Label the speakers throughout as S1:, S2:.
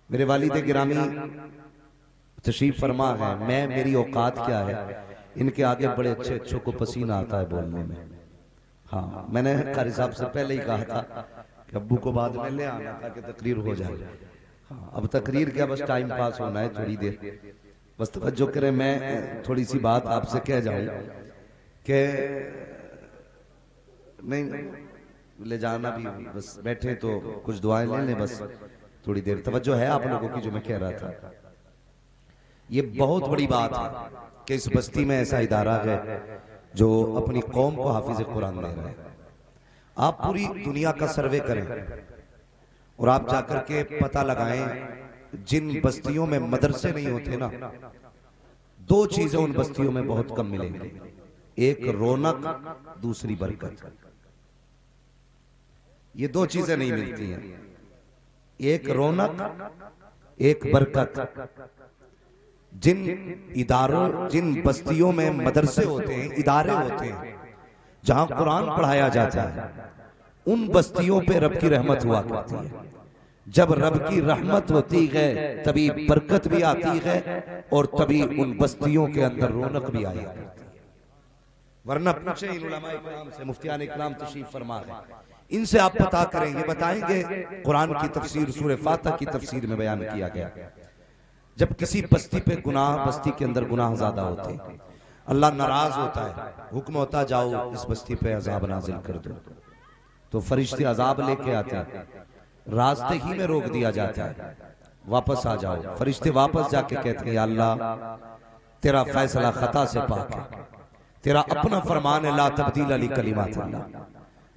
S1: میرے والد گرامی تشریف فرما ہے، میری اوقات کیا ہے، ان کے آگے بڑے اچھے اچھوں کو پسینہ آتا ہے بولنے میں. ہاں میں نے قاری صاحب سے پہلے ہی کہا تھا کہ ابو کو بعد میں لے آنا تھا کہ تقریر ہو جائے. اب تقریر کیا، بس ٹائم پاس ہونا ہے تھوڑی دیر. بس توجہ کریں، میں تھوڑی سی بات آپ سے کہہ جاؤں کہ نہیں لے جانا بھی، بس بیٹھے تو کچھ دعائیں لے لیں. بس تھوڑی دیر توجہ ہے آپ لوگوں کی جو میں کہہ رہا تھا. یہ بہت بڑی بات ہے کہ اس بستی میں ایسا ادارہ ہے جو اپنی قوم کو حافظ قرآن دے رہا ہے. آپ پوری دنیا کا سروے کریں اور آپ جا کر کے پتہ لگائیں جن بستیوں میں مدرسے نہیں ہوتے نا، دو چیزیں ان بستیوں میں بہت کم ملیں گی. ایک رونق، دوسری برکت. یہ دو چیزیں نہیں ملتی ہیں، ایک رونق ایک برکت. جن بستیوں میں مدرسے ہوتے ہیں، ادارے ہوتے ہیں جہاں قرآن پڑھایا جاتا ہے، ان بستیوں پہ رب کی رحمت ہوا کرتی ہے. جب رب کی رحمت ہوتی ہے تبھی برکت بھی آتی ہے اور تبھی ان بستیوں کے اندر رونق بھی آئی کرتی ہے. ورنہ پوچھیں ان علماء اکرام سے، مفتیان اکرام تشریف فرما ہے، ان سے آپ پتا کریں، یہ بتائیں گے قرآن کی تفسیر سورہ فاتحہ کی تفسیر میں بیان کیا گیا. جب کسی بستی پہ گناہ، بستی کے اندر گناہ زیادہ ہوتے ہیں، اللہ ناراض ہوتا ہے، حکم ہوتا جاؤ اس بستی پہ عذاب نازل کر دو، تو فرشتے عذاب لے کے آتے ہیں. راستے ہی میں روک دیا جاتا ہے، واپس آ جاؤ. فرشتے واپس جا کے کہتے ہیں یا اللہ تیرا فیصلہ خطا سے پاک ہے، تیرا اپنا فرمان ہے لا تبدیل لکلمات اللہ.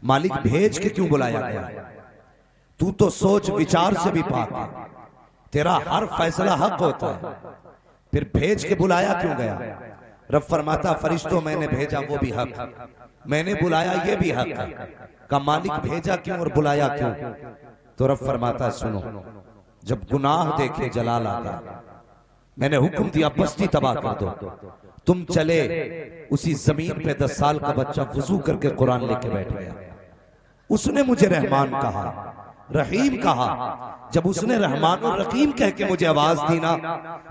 S1: مالک بھیج کے کیوں بلایا گیا؟ تو سوچ وچار سے بھی پاک ہے، تیرا ہر فیصلہ حق ہوتا ہے، پھر بھیج کے بلایا کیوں گیا؟ رب فرماتا فرشتوں میں نے بھیجا وہ بھی حق، میں نے بلایا یہ بھی حق ہے. کہ مالک بھیجا کیوں اور بلایا کیوں؟ تو رب فرماتا سنو، جب گناہ دیکھے جلال آتا، میں نے حکم دیا بستی تباہ کر دو. تم چلے، اسی زمین پہ 10 سال کا بچہ وضو کر کے قرآن لے کے بیٹھ گیا. اس نے مجھے رحمان کہا، رحیم کہا. جب اس نے رحمان اور رحیم کہہ کے مجھے آواز دی نا،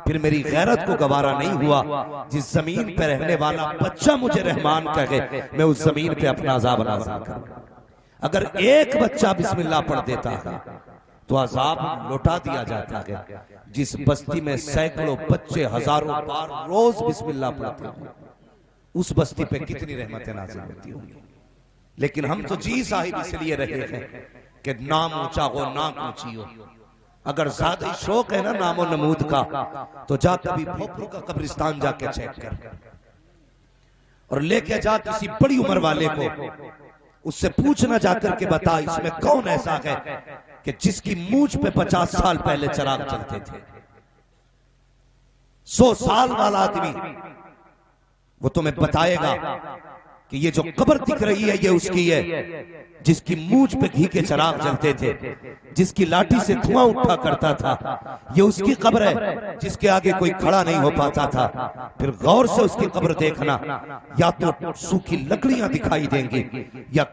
S1: پھر میری غیرت کو گوارا نہیں ہوا. جس زمین پہ رہنے والا بچہ مجھے رحمان کہے، میں اس زمین پہ اپنا عذاب نازل کروں. اگر ایک بچہ بسم اللہ پڑھ دیتا ہے تو عذاب لوٹا دیا جاتا ہے. جس بستی میں سینکڑوں بچے ہزاروں بار روز بسم اللہ پڑھتے ہیں، اس بستی پہ کتنی رحمتیں نازل ہوتی ہوں گی. لیکن ہم تو جی صاحب اس لیے رہے ہیں کہ نام اونچا ہو، نام اونچی ہو. اگر زیادہ شوق ہے نا نام و نمود کا، تو جا کبھی بھوپرو کا قبرستان جا کے چیک کر، اور لے کے جا کسی بڑی عمر والے کو، اس سے پوچھنا جا کر کے بتا اس میں کون ایسا ہے کہ جس کی مونچھ پہ 50 سال پہلے چراغ چلتے تھے. 100 سال والا آدمی وہ تمہیں بتائے گا کہ یہ جو قبر دکھ رہی ہے یہ اس کی ہے جس کی مونچھ پہ گھی کے چراغ جلتے تھے، جس کی لاٹھی سے دھواں اٹھا کرتا تھا. یہ اس کی قبر ہے جس کے آگے کوئی کھڑا نہیں ہو پاتا تھا. پھر غور سے اس کی قبر دیکھنا، یا تو سوکھی لکڑیاں دکھائی دیں گی یا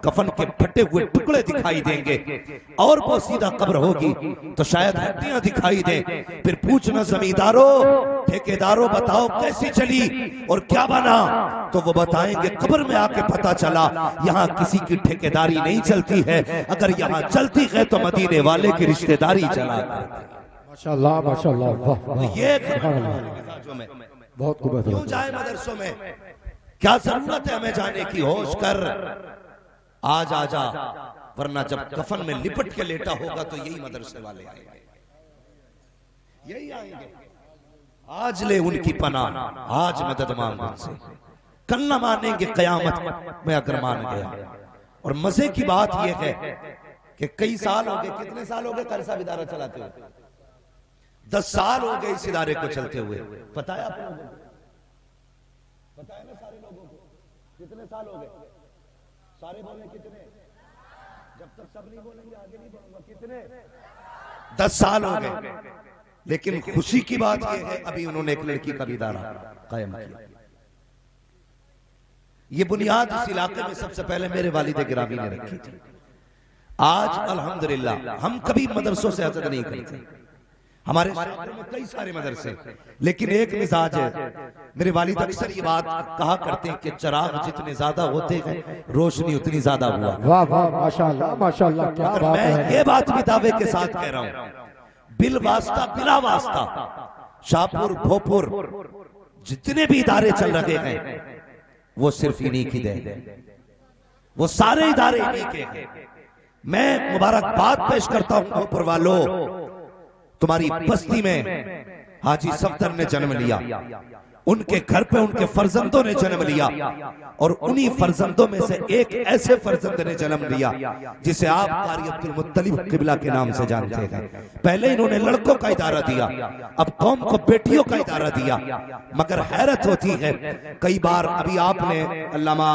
S1: کفن کے پھٹے ہوئے ٹکڑے دکھائی دیں گے، اور وہ سیدھا قبر ہوگی تو شاید ہڈیاں دکھائی دیں. پھر پوچھنا زمینداروں، ٹھیکیداروں بتاؤ کیسی چلی اور کیا بنا؟ تو وہ بتائیں گے قبر میں آ کے پتہ چلا یہاں کسی کی ٹھیکیداری نہیں چلتی ہے، اگر یہاں چلتی ہے تو مدینے والے کی رشتہ داری چلا کرتی.
S2: ماشاءاللہ ماشاءاللہ.
S1: یہ
S2: بہت خوب ہے.
S1: کیوں جائے مدرسوں میں؟ کیا ضرورت ہے ہمیں جانے کی؟ ہوش کر آج آ جا، ورنہ جب کفن میں لپٹ کے لیٹا ہوگا تو یہی مدرسے والے آئیں گے، یہی آئیں گے. آج لے ان کی پناہ، آج مدد مانگ ان سے، کل نہ مانیں گے قیامت میں اگر مان گیا. اور مزے کی بات یہ ہے کہ کئی سال ہو گئے، کتنے سال ہو گئے قاری صاحب ادارہ چلاتے ہوئے؟ 10 سال ہو گئے اس ادارے کو چلتے ہوئے. پتہ ہے آپ لوگوں کو؟ پتہ ہے نا سارے لوگوں کو؟ کتنے سال ہو گئے؟ سارے بولیں کتنے؟ جب تک سب نہیں بولیں گے آگے نہیں بڑھوں گا. کتنے؟ 10 سال ہو گئے. لیکن خوشی کی بات یہ ہے ابھی انہوں نے ایک لڑکی کا بھی ادارہ قائم کیا. یہ بنیاد اس علاقے میں سب سے پہلے میرے والد گرامی نے رکھی تھی. آج الحمدللہ ہم کبھی مدرسوں سے حسد نہیں کرتے، ہمارے شہر میں کئی سارے مدرسے، لیکن ایک مزاج ہے. میرے والد اکثر یہ بات کہا کرتے ہیں کہ چراغ جتنے زیادہ ہوتے ہیں روشنی اتنی زیادہ ہوا.
S2: واہ واہ ماشاءاللہ کیا
S1: مگر
S2: بات
S1: میں
S2: ہے.
S1: یہ بات بھی دعوے کے ساتھ کہہ رہا ہوں، بالواسطہ بلا واسطہ شاپور بھوپور جتنے بھی ادارے چل رہے ہیں وہ صرف انہی کی دین ہے، وہ سارے ادارے انہی کے ہیں. میں مبارکباد پیش کرتا ہوں بھوپور والو، تمہاری بستی میں حاجی صفدر نے جنم لیا، ان کے گھر پہ ان کے فرزندوں نے جنم لیا، اور انہی فرزندوں میں سے ایک ایسے فرزند نے جنم لیا جسے آپ قاری عبدالمطلب قبلہ کے نام سے جانتے ہیں. پہلے انہوں نے لڑکوں کا ادارہ دیا، اب قوم کو بیٹیوں کا ادارہ دیا. مگر حیرت ہوتی ہے، کئی بار ابھی آپ نے علامہ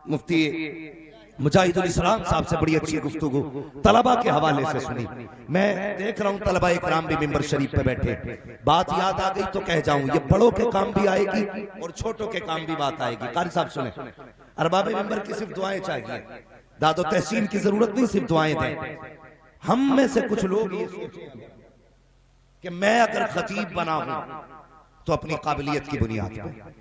S1: مفتی مجاہد الاسلام صاحب سے بڑی اچھی گفتگو طلبہ کے حوالے سے سنی. میں دیکھ رہا ہوں طلبہ اکرام بھی ممبر شریف پہ بیٹھے، بات یاد آ گئی تو کہہ جاؤں، یہ بڑوں کے کام بھی آئے گی اور چھوٹوں کے کام بھی بات آئے گی. قاری صاحب سنیں، ارباب ممبر کی صرف دعائیں چاہیے، داد و تحسین کی ضرورت نہیں، صرف دعائیں دیں. ہم میں سے کچھ لوگ یہ سوچیں کہ میں اگر خطیب بنا ہوں تو اپنی قابلیت کی بنیاد پر،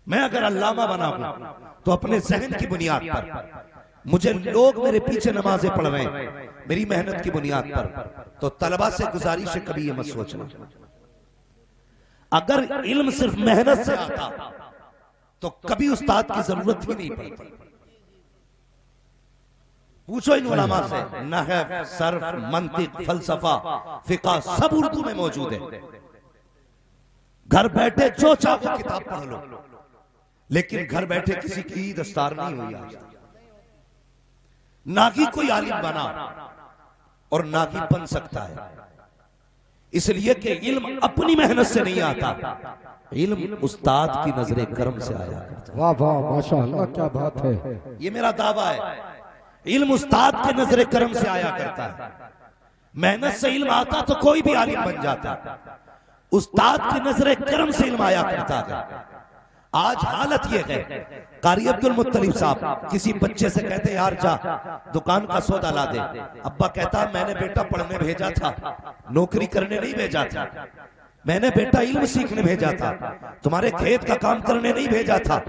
S1: میں اگر علامہ بنا ہوں تو اپنے ذہن کی بنیاد پر، مجھے لوگ میرے پیچھے نمازیں پڑھ رہے ہیں میری محنت کی بنیاد پر. تو طلبہ سے گزارش ہے کبھی یہ مت سوچنا، اگر علم صرف محنت سے آتا تو کبھی استاد کی ضرورت ہی نہیں پڑتی. پوچھو ان علماء سے، نحو، صرف، منطق، فلسفہ، فقہ سب اردو میں موجود ہے. گھر بیٹھے جو چاہو کتاب پڑھ لو، لیکن گھر بیٹھے کسی کی دستار نہیں ہوئی آج. نہ ہی کوئی عالم بنا اور نہ ہی بن سکتا ہے، اس لیے کہ علم اپنی محنت سے نہیں آتا، علم استاد کی نظر کرم سے آیا کرتا.
S2: واہ واہ ماشاءاللہ کیا بات ہے.
S1: یہ میرا دعویٰ ہے، علم استاد کے نظر کرم سے آیا کرتا ہے. محنت سے علم آتا تو کوئی بھی عالم بن جاتا، استاد کی نظر کرم سے علم آیا کرتا ہے. آج حالت یہ ہے، قاری عبدالمطلب صاحب کسی بچے سے کہتے یار جا دکان کا سودا لا دے، ابا کہتا میں نے بیٹا پڑھنے بھیجا تھا، نوکری کرنے نہیں بھیجا تھا، میں نے بیٹا علم سیکھنے بھیجا تھا، تمہارے کھیت کا کام کرنے نہیں بھیجا تھا.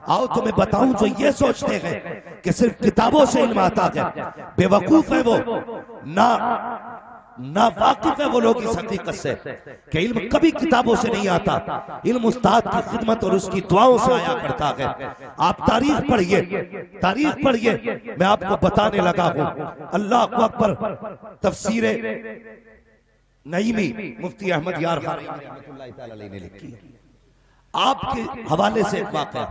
S1: آؤ تمہیں بتاؤں جو یہ سوچتے ہیں کہ صرف کتابوں سے علم آتا ہے، بے وقوف ہے وہ، نہ واقف ہے وہ لوگ اس حقیقت سے کہ علم کبھی کتابوں سے نہیں آتا، علم استاد کی خدمت اور اس کی دعاؤں سے آیا کرتا ہے. آپ تاریخ پڑھئے، میں آپ کو بتانے لگا ہوں. اللہ اکبر. تفسیر نعیمی مفتی احمد یار خان رحمۃ اللہ تعالی علیہ نے لکھی. آپ کے حوالے سے ایک واقعہ،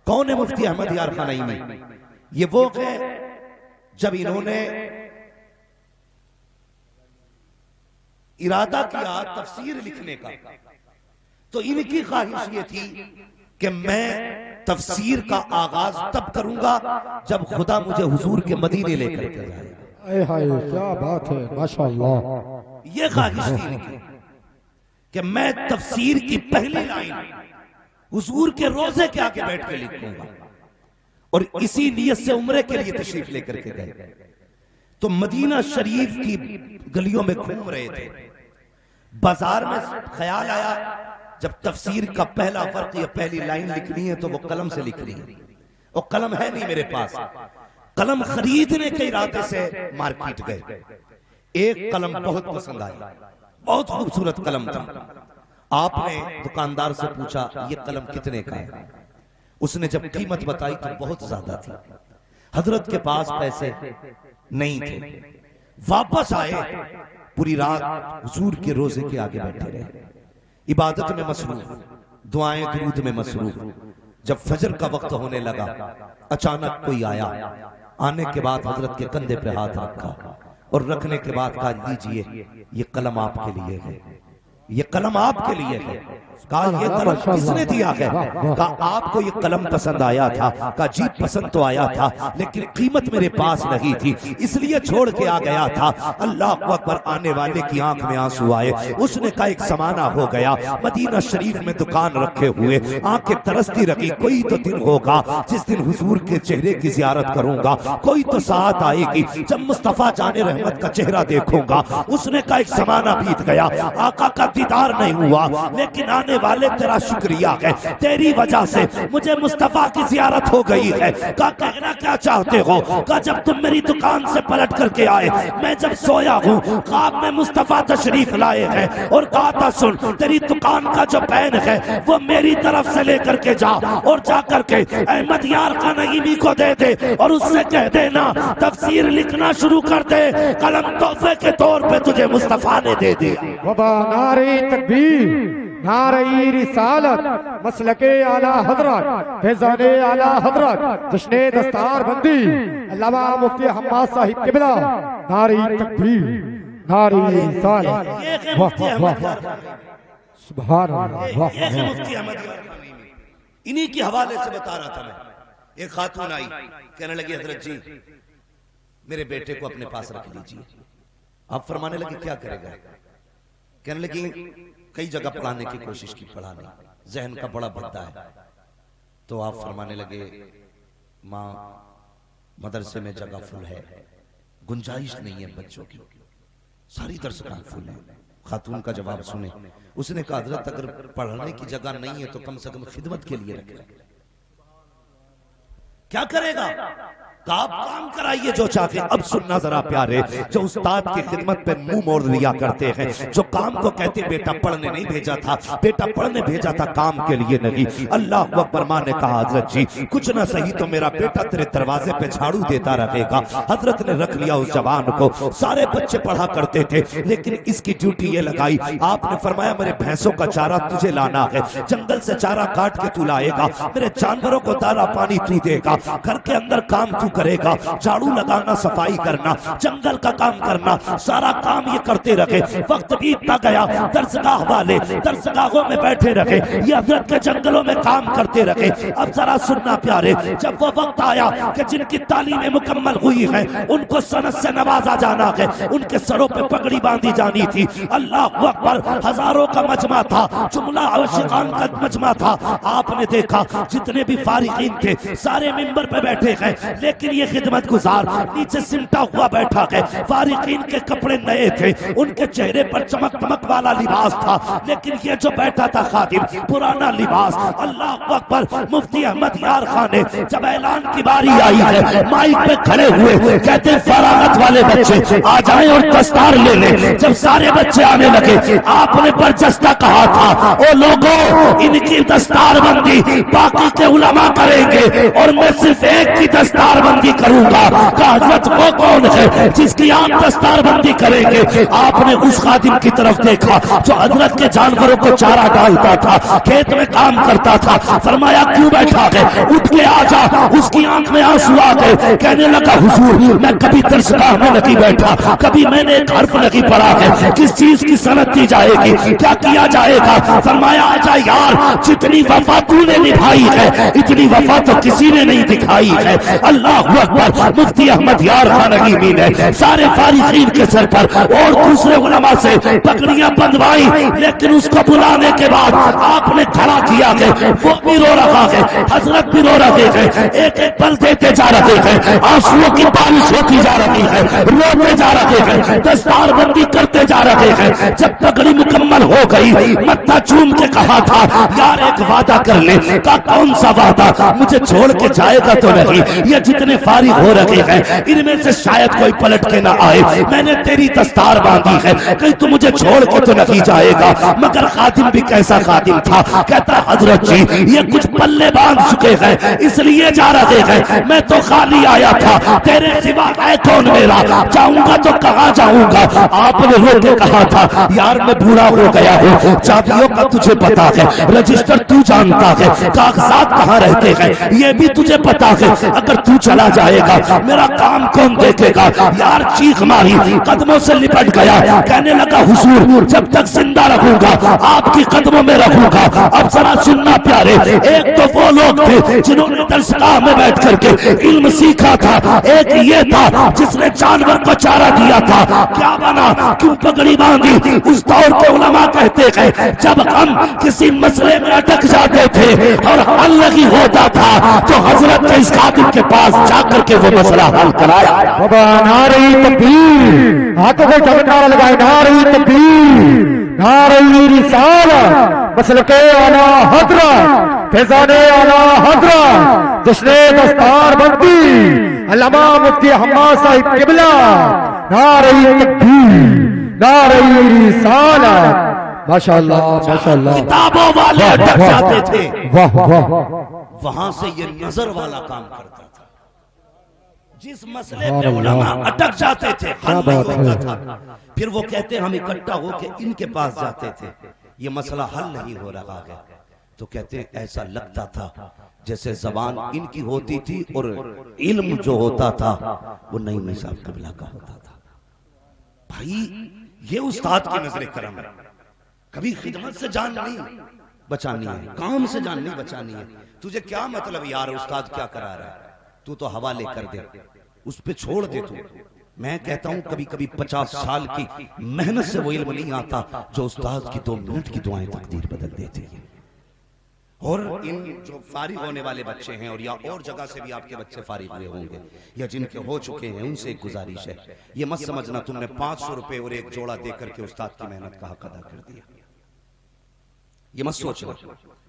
S1: کون ہے مفتی احمد یار خان نعیمی؟ یہ وہ ہے جب انہوں نے ارادہ کیا تفسیر لکھنے کا تو ان کی خواہش یہ تھی کہ میں تفسیر کا آغاز تب کروں گا جب خدا مجھے حضور کے مدینے لے کر کے جائے.
S2: اے ہائے کیا بات ہے ماشاءاللہ.
S1: یہ خواہش تھی ان کی کہ میں تفسیر کی پہلی لائن حضور کے روزے کے آگے بیٹھ کے لکھوں گا. اور اسی نیت سے عمرے کے لیے تشریف لے کر کے گئے. تو مدینہ شریف کی گلیوں میں گھوم رہے تھے، بازار میں خیال آیا جب تفسیر کا پہلا فرق یا پہلی لائن لکھنی ہے تو وہ قلم سے لکھنی ہے، اور قلم ہے نہیں میرے پاس. قلم خریدنے کے ارادے سے مارکیٹ گئے. ایک قلم بہت پسند آئی، بہت خوبصورت قلم تھا. آپ نے دکاندار سے پوچھا یہ قلم کتنے کا ہے؟ اس نے جب قیمت بتائی تو بہت زیادہ تھی. حضرت کے پاس پیسے نہیں تھے. واپس آئے، پوری رات حضور کے روزے کے آگے بیٹھے رہے، عبادت میں مصروف، دعائیں درود میں مصروف. جب فجر کا وقت ہونے لگا اچانک کوئی آیا. آنے کے بعد حضرت کے کندھے پہ ہاتھ رکھا اور رکھنے کے بعد کہا لیجئے یہ قلم آپ کے لیے ہے، یہ قلم آپ کے لیے ہے. کہا یہ قلم کس نے دیا ہے؟ کہا آپ کو یہ قلم پسند آیا تھا، کہا جی پسند تو آیا تھا لیکن قیمت میرے پاس نہیں تھی اس لیے چھوڑ کے آ گیا تھا۔ اللہ اکبر، آنے والے کی آنکھ میں آنسو آئے۔ اس نے کہا ایک زمانہ ہو گیا مدینہ شریف میں دکان رکھے ہوئے، آنکھیں ترستی رکھی، کوئی تو دن ہوگا جس دن حضور کے چہرے کی زیارت کروں گا، کوئی تو ساعت آئے گی جب مصطفیٰ جان رحمت کا چہرہ دیکھوں گا۔ اس نے کہا ایک زمانہ بیت گیا، آقا کا دیدار نہیں ہوا لیکن آنے والے تیرا شکریہ ہے، تیری وجہ سے مجھے مصطفیٰ کی زیارت ہو گئی ہے۔ کہا کہنا کیا چاہتے ہو؟ کہا جب تم میری دکان سے پلٹ کر کے آئے، میں جب سویا ہوں خواب میں مصطفیٰ تشریف لائے ہیں اور کہا تھا سن تیری دکان کا جو پین ہے وہ میری طرف سے لے کر کے جا اور جا کر کے احمد یار کا نعیمی کو دے دے اور اس سے کہہ دینا تفسیر لکھنا شروع کر دے، قلم تحفے کے طور پہ تجھے مصطفیٰ نے دے دیا۔
S2: وبا نعرہ تکبیر، نعرہ رسالت، مسلک اعلیٰ حضرت، فیضان اعلیٰ حضرت، جشن دستار بندی علامہ مفتی حماد صاحب قبلہ، نعرہ تکبیر، نعرہ رسالت، واہ واہ واہ، سبحان اللہ، واہ
S1: یہ
S2: واہ،
S1: مفتی احمد انہی کے حوالے سے بتا رہا تھا میں۔ ایک خاتون آئی کہنے لگی حضرت جی میرے بیٹے کو اپنے پاس رکھ لیجیے۔ آپ فرمانے لگے کیا کرے گا؟ کہنے لگی کئی جگہ پڑھانے کی کوشش کی، پڑھا نہیں، ذہن کا بڑا بھٹا ہے۔ تو آپ فرمانے لگے ماں مدرسے میں جگہ فل ہے، گنجائش نہیں ہے بچوں کی، ساری درسگاہ فل ہے۔ خاتون کا جواب سنیں، اس نے کہا حضرت اگر پڑھنے کی جگہ نہیں ہے تو کم سے کم خدمت کے لیے رکھ لیں۔ کیا کرے گا؟ کہ آپ کام کرائیے جو چاہتے ہیں۔ اب سننا ذرا پیارے، جو استاد کی خدمت پہ منہ موڑ لیا کرتے ہیں، جو کام کو کہتے ہیں بیٹا پڑھنے نہیں بھیجا تھا، بیٹا پڑھنے بھیجا تھا کام کے لیے نہیں۔ اللہ اکبر، ماں نے کہا حضرت جی کچھ نہ صحیح تو میرا بیٹا تیرے دروازے پہ جھاڑو دیتا رہے گا۔ حضرت نے رکھ لیا اس جوان کو۔ سارے بچے پڑھا کرتے تھے لیکن اس کی ڈیوٹی یہ لگائی، آپ نے فرمایا میرے بھینسوں کا چارہ تجھے لانا ہے، جنگل سے چارہ کاٹ کے تو لائے گا، میرے جانوروں کو دانا پانی تو دے گا، گھر کے اندر کام تو کرے گا، جھاڑو لگانا، صفائی کرنا، جنگل کا کام کرنا، سارا کام یہ کرتے رہے۔ وقت بیتتا گیا، درسگاہ والے درسگاہوں میں بیٹھے رہے، یہ حضرت کے جنگلوں میں کام کرتے رہے۔ اب ذرا سننا پیارے، جب وہ وقت آیا کہ جن کی تعلیمیں مکمل ہوئی ہیں ان کو سند سے نوازا جانا ہے، ان کے سروں پہ پگڑی باندھی جانی تھی۔ اللہ اکبر، ہزاروں کا مجمع تھا، جملہ عاشقان کا مجمع تھا۔ آپ نے دیکھا جتنے بھی فارغین تھے سارے منبر پہ بیٹھے ہیں لیکن یہ خدمت گزار نیچے سمٹا ہوا بیٹھا ہے۔ فارغین کے کپڑے نئے تھے، ان کے چہرے پر چمک دمک والا لباس تھا لیکن یہ جو بیٹھا تھا خادم پرانا لباس۔ اللہ اکبر، مفتی احمد یار خان نے جب اعلان کی باری آئی ہے مائک پہ کھڑے ہوئے کہتے ہیں فراغت والے بچے آ جائیں اور دستار لے لیں۔ جب سارے بچے آنے لگے آپ نے برجستہ کہا تھا او لوگوں ان کی دستار بندی باقی کے علماء کریں گے اور میں صرف ایک کی دستار بندی کروں گا۔ کہ حضرت وہ کون ہے جس کی آپ دستار بندی کریں گے؟ آپ نے اس خادم کی طرف دیکھا جو حضرت کے جانوروں کو چارہ ڈالتا تھا، کھیت میں کام کرتا تھا۔ فرمایا کیوں بیٹھا ہے؟ اٹھ کے آ جا۔ اس کی آنکھ میں آنسو آ گئے، کہنے لگا حضور میں کبھی درسگاہ میں نہیں بیٹھا، کبھی میں نے ایک حرف نہیں پڑھا ہے، کس چیز کی سند دی جائے گی، کیا کیا جائے گا؟ فرمایا آجا یار، جتنی وفا تو نے نبھائی ہے اتنی وفا تو کسی نے نہیں دکھائی ہے۔ اللہ اکبر، مفتی احمد یار خان حکیمی نے سارے فارغین کے سر پر اور دوسرے علماء سے پگڑیاں بندھوائی لیکن اس کو بلانے کے بعد آپ نے کھڑا کیا کہ وہ بھی رو رہا ہے، حضرت بھی رو رہے ہیں، ایک ایک پل دیتے جا رہے ہیں، آنسوؤں کی بارش ہوتی جا رہی ہے، روتے جا رہے ہیں، دستار بندی کرتے جا رہے ہیں۔ جب پگڑی مکمل ہو گئی متھا چوم کے کہا تھا یار ایک وعدہ کر لے۔ کہا کون سا وعدہ؟ مجھے چھوڑ کے جائے گا تو نہیں؟ یہ جتنے فارغ ہو رہے ہیں ان میں سے شاید کوئی پلٹ کے نہ آئے، میں نے تیری دستار باندھی ہے، کہیں تو مجھے چھوڑ کے تو نہیں جائے گا۔ مگر خادم بھی کیسا خادم تھا، کہتا حضرت جی یہ کچھ پلے باندھ چکے ہیں اس لیے جا رہے ہیں، میں تو خالی آیا تھا، تیرے سوا ہے کون میرا، جاؤں گا تو کہاں جاؤں گا؟ آپ نے رو کے کہا تھا یار میں بوڑھا ہو گیا ہوں، چابیوں کا تجھے پتا ہے، رجسٹر تو جانتا ہے، کاغذات کہاں رہتے ہیں یہ بھی تجھے پتا ہے، اگر تو چلا چلا جائے گا، میرا کام کون دیکھے گا؟ یار چیخ ماری، قدموں سے لپٹ گیا، کہنے لگا حضور جب تک زندہ رہوں گا آپ کی قدموں میں رہوں گا۔ اب ذرا سننا پیارے، ایک تو وہ لوگ تھے جنہوں نے درسگاہ میں بیٹھ کر کے علم سیکھا تھا، ایک یہ تھا جس نے جانور کو چارہ دیا تھا، کیا بنا؟ کیوں پگڑی باندھی؟ اس دور کے علماء کہتے ہیں جب ہم کسی مسئلے میں اٹک جاتے تھے اور حل نہیں ہوتا تھا تو حضرت کے اس خادم کے پاس جا کر کے وہ مسئلہ حل کرایا۔
S2: نعرہ تکبیر، ہاتھوں کو جب نعرہ لگائے، نعرہ تکبیر، نعرہ رسالت، مسلک اعلیٰ حضرت، فیضان اعلیٰ حضرت، جشن دستار بندی علامہ مفتی حماد صاحب قبلہ، نعرہ تکبیر، نعرہ رسالت۔ ماشاءاللہ ماشاءاللہ،
S1: کتابوں والے اٹک جاتے تھے،
S2: واہ واہ،
S1: وہاں سے یہ نظر والا کام کرتا تھا۔ جس مسئلے پہ علماء اٹک جاتے تھے حل نہیں ہوتا تھا، پھر وہ کہتے ہم اکٹھا ہو کے ان کے پاس جاتے تھے، یہ مسئلہ حل نہیں ہو رہا ہے تو کہتے ایسا لگتا تھا جیسے زبان ان کی ہوتی تھی اور علم جو ہوتا تھا وہ نعیمی صاحب قبلہ کا ہوتا تھا۔ بھائی یہ استاد کی نظر کرم ہے، کبھی خدمت سے جان نہیں بچانی ہے، کام سے جان نہیں بچانی ہے۔ تجھے کیا مطلب یار استاد کیا کرا رہا ہے، تو تو حوالے کر دے، اس پہ چھوڑ دے تو۔ میں کہتا ہوں کبھی کبھی 50 سال کی محنت سے وہ علم نہیں آتا جو استاد کی 2 منٹ کی دعائیں تقدیر بدل دیتی ہیں۔ اور ان جو فارغ ہونے والے بچے ہیں اور یا اور جگہ سے بھی آپ کے بچے فارغ ہوئے ہوں گے یا جن کے ہو چکے ہیں، ان سے ایک گزارش ہے، یہ مت سمجھنا تم نے 500 روپے اور ایک جوڑا دے کر کے استاد کی محنت کا حق ادا کر دیا۔ یہ مت سوچنا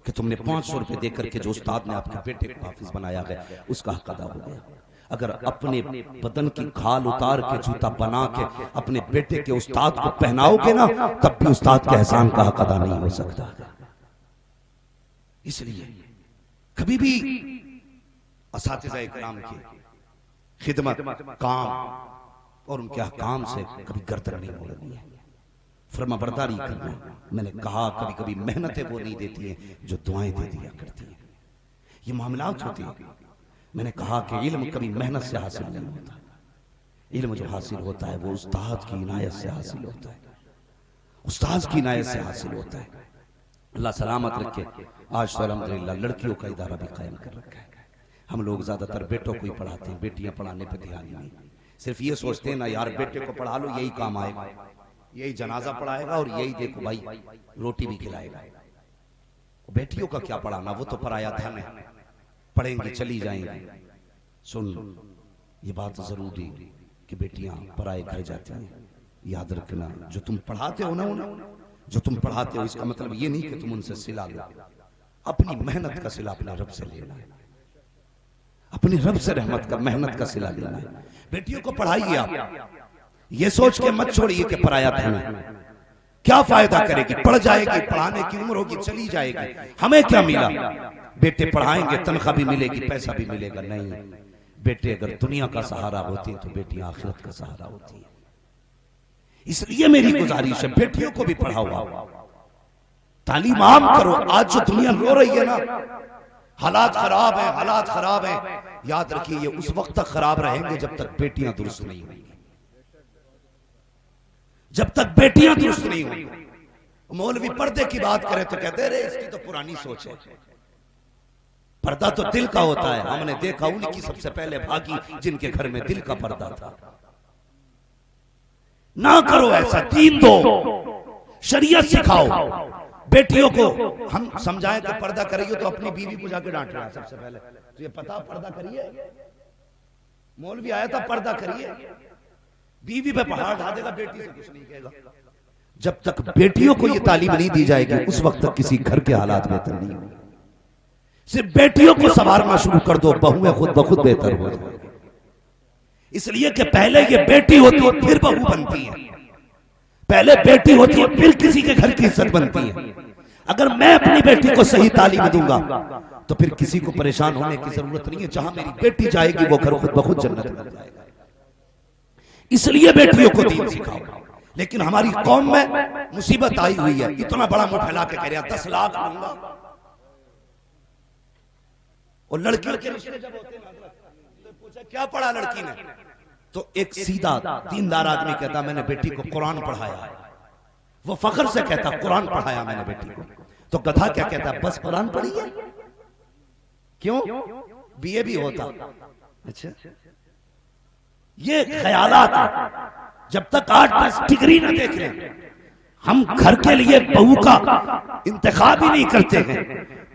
S1: کہ تم نے 500 روپے دے کر کے جو استاد نے آپ کے بیٹے کو حافظ بنایا ہے اس کا حق ادا ہو گیا۔ اگر اپنے بدن کی کھال اتار کے جوتا بنا کے اپنے بیٹے کے استاد کو پہناؤ گے نا، تب بھی استاد کے احسان کا حق ادا نہیں ہو سکتا۔ اس لیے کبھی بھی اساتذہ اکرام کی خدمت، کام اور ان کے احکام سے کبھی گردن نہیں موڑنی ہے، فرما برداری کرنا۔ میں نے کہا کبھی کبھی محنتیں وہ نہیں دیتی ہیں جو دعائیں دے دیا کرتی ہیں، یہ معاملات ہوتی ہیں۔ میں نے کہا کہ علم کبھی محنت سے حاصل نہیں ہوتا، علم جو حاصل ہوتا ہے وہ استاد کی عنایت سے حاصل ہوتا ہے، استاد کی عنایت سے حاصل ہوتا ہے۔ اللہ سلامت رکھے، آج تو الحمدللہ لڑکیوں کا ادارہ بھی قائم کر رکھا ہے۔ ہم لوگ زیادہ تر بیٹوں کو ہی پڑھاتے ہیں، بیٹیاں پڑھانے پہ دھیان نہیں، صرف یہ سوچتے ہیں نا یار بیٹے کو پڑھا لو یہی کام آئے گا، یہی جنازہ پڑھائے گا اور یہی دیکھو بھائی روٹی بھی کھلائے گا۔ بیٹیوں کا کیا پڑھانا، وہ تو پرایا دھن ہے، پڑھیں گی چلی جائیں گی۔ سن یہ بات ضروری کہ بیٹیاں پرائے گھر جاتی ہیں، یاد رکھنا جو تم پڑھاتے ہو نا، جو تم پڑھاتے ہو اس کا مطلب یہ نہیں کہ تم ان سے صلہ لو، اپنی محنت کا صلہ اپنے رب سے لینا ہے، اپنی رب سے رحمت کا محنت کا صلہ لینا ہے۔ بیٹیوں کو پڑھائیے، آپ یہ سوچ کے مت چھوڑیے کہ پرایا دھن ہے، کیا فائدہ کرے گی، پڑھ جائے گی، پڑھانے کی عمر ہوگی چلی جائے گی، ہمیں کیا ملا؟ بیٹے پڑھائیں گے تنخواہ بھی ملے گی، پیسہ بھی ملے گا، نہیں، بیٹے اگر دنیا کا سہارا ہوتے ہیں تو بیٹیاں آخرت کا سہارا ہوتی ہیں۔ اس لیے میری گزارش ہے بیٹیوں کو بھی پڑھاؤ، تعلیم عام کرو۔ آج جو دنیا رو رہی ہے نا، حالات خراب ہیں، حالات خراب ہیں، یاد رکھیے یہ اس وقت تک خراب رہیں گے جب تک بیٹیاں درست نہیں ہوں گی، جب تک بیٹیاں درست نہیں ہوں گی۔ مولوی پردے کی بات کرے تو کہتے رہے اس کی تو پرانی سوچ ہے، پردہ تو دل کا ہوتا ہے، ہم نے دیکھا ان کی سب سے پہلے بھاگی جن کے گھر میں دل کا پردہ تھا۔ نہ کرو ایسا، دین دو، شریعت سکھاؤ بیٹیوں کو۔ ہم سمجھائیں کہ پردہ کریے تو اپنی بیوی کو جا کے ڈانٹ رہا ہے سب سے پہلے، تو یہ پتا پردہ کریے، مولوی آیا تھا پردہ کریے، بیوی پہ پہاڑ ڈھا دے گا، بیٹی سے کچھ نہیں کہے گا۔ جب تک بیٹیوں کو یہ تعلیم نہیں دی جائے گی اس وقت تک کسی گھر کے حالات بہتر نہیں ہوں گے۔ صرف بیٹیوں کو سنوارنا شروع کر دو، بہویں خود بخود بہتر ہو جائیں گے۔ اس لیے کہ پہلے یہ بیٹی ہوتی ہے پھر بہو بنتی ہے، پہلے بیٹی ہوتی ہے پھر کسی کے گھر کی عزت بنتی ہے۔ اگر میں اپنی بیٹی کو صحیح تعلیم دوں گا تو پھر کسی کو پریشان ہونے کی ضرورت نہیں ہے، جہاں میری بیٹی جائے گی وہ گھر خود بخود جنت بن جائے گا۔ اس لیے بیٹیوں کو دین سکھاؤ۔ لیکن ہماری قوم میں مصیبت آئی ہوئی ہے، اتنا بڑا منہ پھیلا کے کہہ رہا 10 لاکھ دوں گا، اور لڑکیوں کے رشتے جب ہوتے ہیں پوچھا کیا پڑھا لڑکی نے؟ تو ایک سیدھا دیندار آدمی کہتا میں نے بیٹی کو قرآن پڑھایا. وہ فخر سے کہتا قرآن پڑھایا میں نے بیٹی کو. تو گدھا کیا کہتا بس قرآن پڑھی ہے؟ کیوں؟ بی اے بھی ہوتا. اچھا یہ خیالات ہیں. جب تک 8-10 ڈگری نہ دیکھ لیں ہم گھر کے لیے بہو کا انتخاب ہی نہیں کرتے ہیں.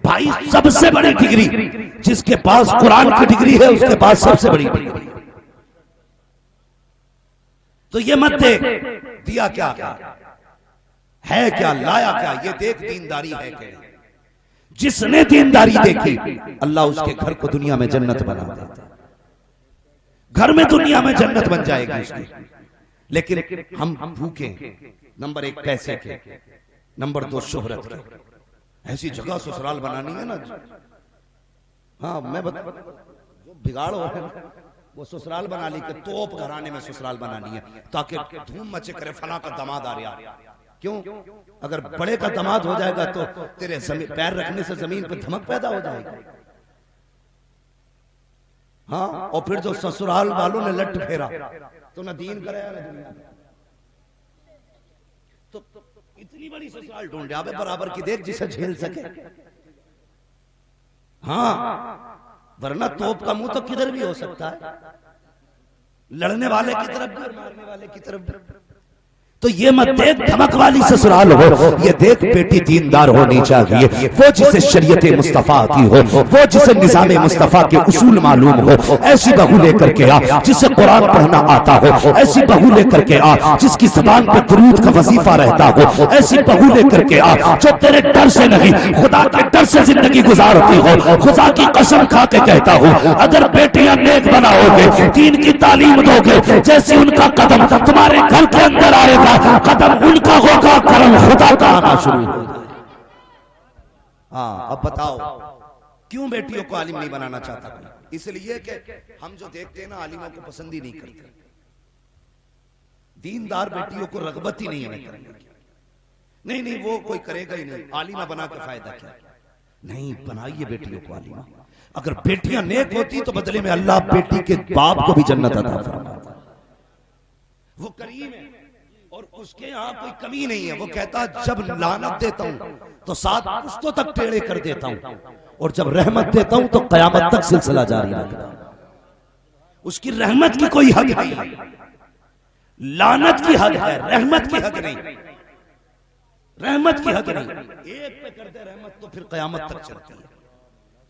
S1: بھائی سب سے بڑی ڈگری جس کے پاس قرآن کی ڈگری ہے اس کے پاس سب سے بڑی ڈگری. تو یہ مت دیکھ دیا کیا ہے, کیا لایا کیا, یہ دیکھ دینداری ہے کہ نہیں. جس نے دینداری دیکھی اللہ اس کے گھر کو دنیا میں جنت بنا دیتا. گھر میں دنیا میں جنت بن جائے گی اس کی. لیکن ہم بھوکے, نمبر 1 پیسے کے, نمبر 2 شہرت کے. ایسی جگہ سسرال بنانی ہے نا. ہاں میں جو بگاڑ ہو وہ سسرال بنا لی کہ توپ گھرانے میں سسرال بنانی ہے تاکہ دھوم مچے کرے فلاں کا داماد آ رہا. کیوں؟ اگر بڑے کا داماد ہو جائے گا تو تیرے پیر رکھنے سے زمین پہ دھمک پیدا ہو جائے گی. ہاں اور پھر جو سسرال والوں نے لٹ پھیرا تو نہ دین کرے نہ دنیا. تو اتنی بڑی سسرال ڈھونڈے آبے برابر کی دیکھ جسے جھیل سکے. ہاں ورنہ توپ کا منہ تو کدھر بھی ہو سکتا ہے, لڑنے والے کی طرف بھی اور مارنے والے کی طرف بھی. تو یہ مت دیکھ دھمک والی سسرال ہو, یہ دیکھ بیٹی دیندار ہونی چاہیے. وہ جسے شریعت مصطفیٰ کی ہو, وہ جسے نظام مصطفیٰ کے اصول معلوم ہو. ایسی بہو لے کر کے آ جسے قرآن پڑھنا آتا ہو. ایسی بہو لے کر کے آ جس کی زبان پہ درود کا وظیفہ رہتا ہو. ایسی بہو لے کر کے آ جو تیرے ڈر سے نہیں خدا کے ڈر سے زندگی گزارتی ہو. خدا کی قسم کھا کے کہتا ہوں اگر بیٹیاں نیک بناؤ گے, دین کی تعلیم دو گے, جیسے ان کا قدم تمہارے گھر کے اندر آئے گا قدم ان کا ہوگا کرم خدا کا آنا شروع ہو جائے. ہاں اب بتاؤ کیوں بیٹیوں کو عالم نہیں بنانا چاہتا؟ اس لیے کہ ہم جو دیکھتے ہیں نا عالموں کو پسند ہی نہیں کرتے. دیندار بیٹیوں کو رغبت ہی نہیں ہے کرنے کی. نہیں وہ کوئی کرے گا ہی نہیں. عالمہ بنا کے فائدہ کیا؟ نہیں بنائیے بیٹیوں کو عالمہ. اگر بیٹیاں نیک ہوتی تو بدلے میں اللہ بیٹی کے باپ کو بھی جنت عطا فرماتا. وہ کریم ہے اور اس کے یہاں کوئی کمی نہیں ہے. وہ کہتا جب لعنت دیتا ہوں تو 7 پشتوں تک ٹیڑے کر دیتا ہوں اور جب رحمت دیتا ہوں تو قیامت تک سلسلہ جاری رکھتا ہوں. اس کی رحمت کی کوئی حد نہیں, لعنت کی حد ہے, رحمت کی حد نہیں. رحمت کی حد نہیں. ایک پہ کر دے رحمت تو پھر قیامت تک چلتی ہے.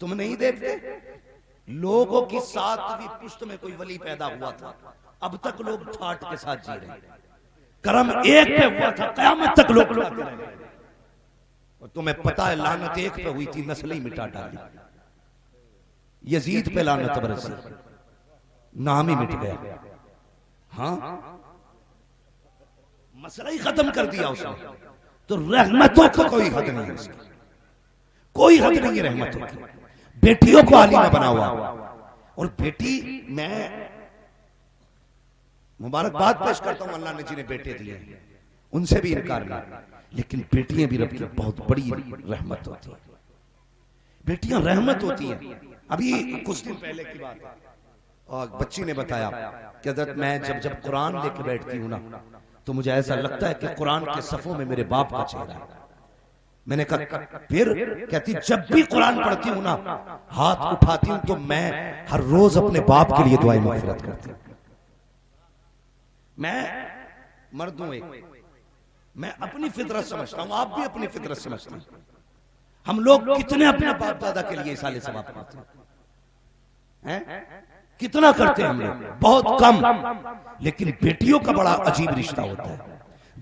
S1: تم نہیں دیکھتے لوگوں کی 7ویں پشت میں کوئی ولی پیدا ہوا تھا, اب تک لوگ ٹھاٹ کے ساتھ جی رہے ہیں. کرم ایک پہ ہوا تھا, قیامت تک لوگ کھاتے رہے. اور تمہیں پتا ہے لعنت ایک پہ ہوئی تھی, نسل ہی مٹا ڈالی. یزید پہ لعنت برسی, نام ہی مٹ گیا. ہاں مسئلہ ہی ختم کر دیا اس نے. تو رحمتوں کو کوئی حد نہیں ہے, اس کی کوئی حد نہیں ہے رحمتوں کی. بیٹیوں کو عالمہ بنا ہوا. اور بیٹی میں مبارکباد پیش کرتا ہوں اللہ نے جنہیں بیٹے دیے ان سے بھی انکار نہیں, لیکن بیٹیاں بھی رب کی بہت بڑی رحمت ہوتی ہیں. بیٹیاں رحمت ہوتی ہیں. ابھی کچھ دن پہلے کی بات ہے, اور بچی نے بتایا کہ حضرت میں جب قرآن لے کے بیٹھتی ہوں نا تو مجھے ایسا لگتا ہے کہ قرآن کے صفوں میں میرے باپ کا چہرہ ہے. میں نے کہا پھر کہتی جب بھی قرآن پڑھتی ہوں نا ہاتھ اٹھاتی ہوں تو میں ہر روز اپنے باپ کے لیے دعائیں مغفرت کرتی ہوں. میں مرد ہوں ایک, میں اپنی فطرت سمجھتا ہوں, آپ بھی اپنی فطرت سمجھتے ہیں. ہم لوگ کتنے اپنے باپ دادا کے لیے اصالے ثواب کرتے ہیں؟ کتنا کرتے ہیں ہم لوگ؟ بہت کم. لیکن بیٹیوں کا بڑا عجیب رشتہ ہوتا ہے.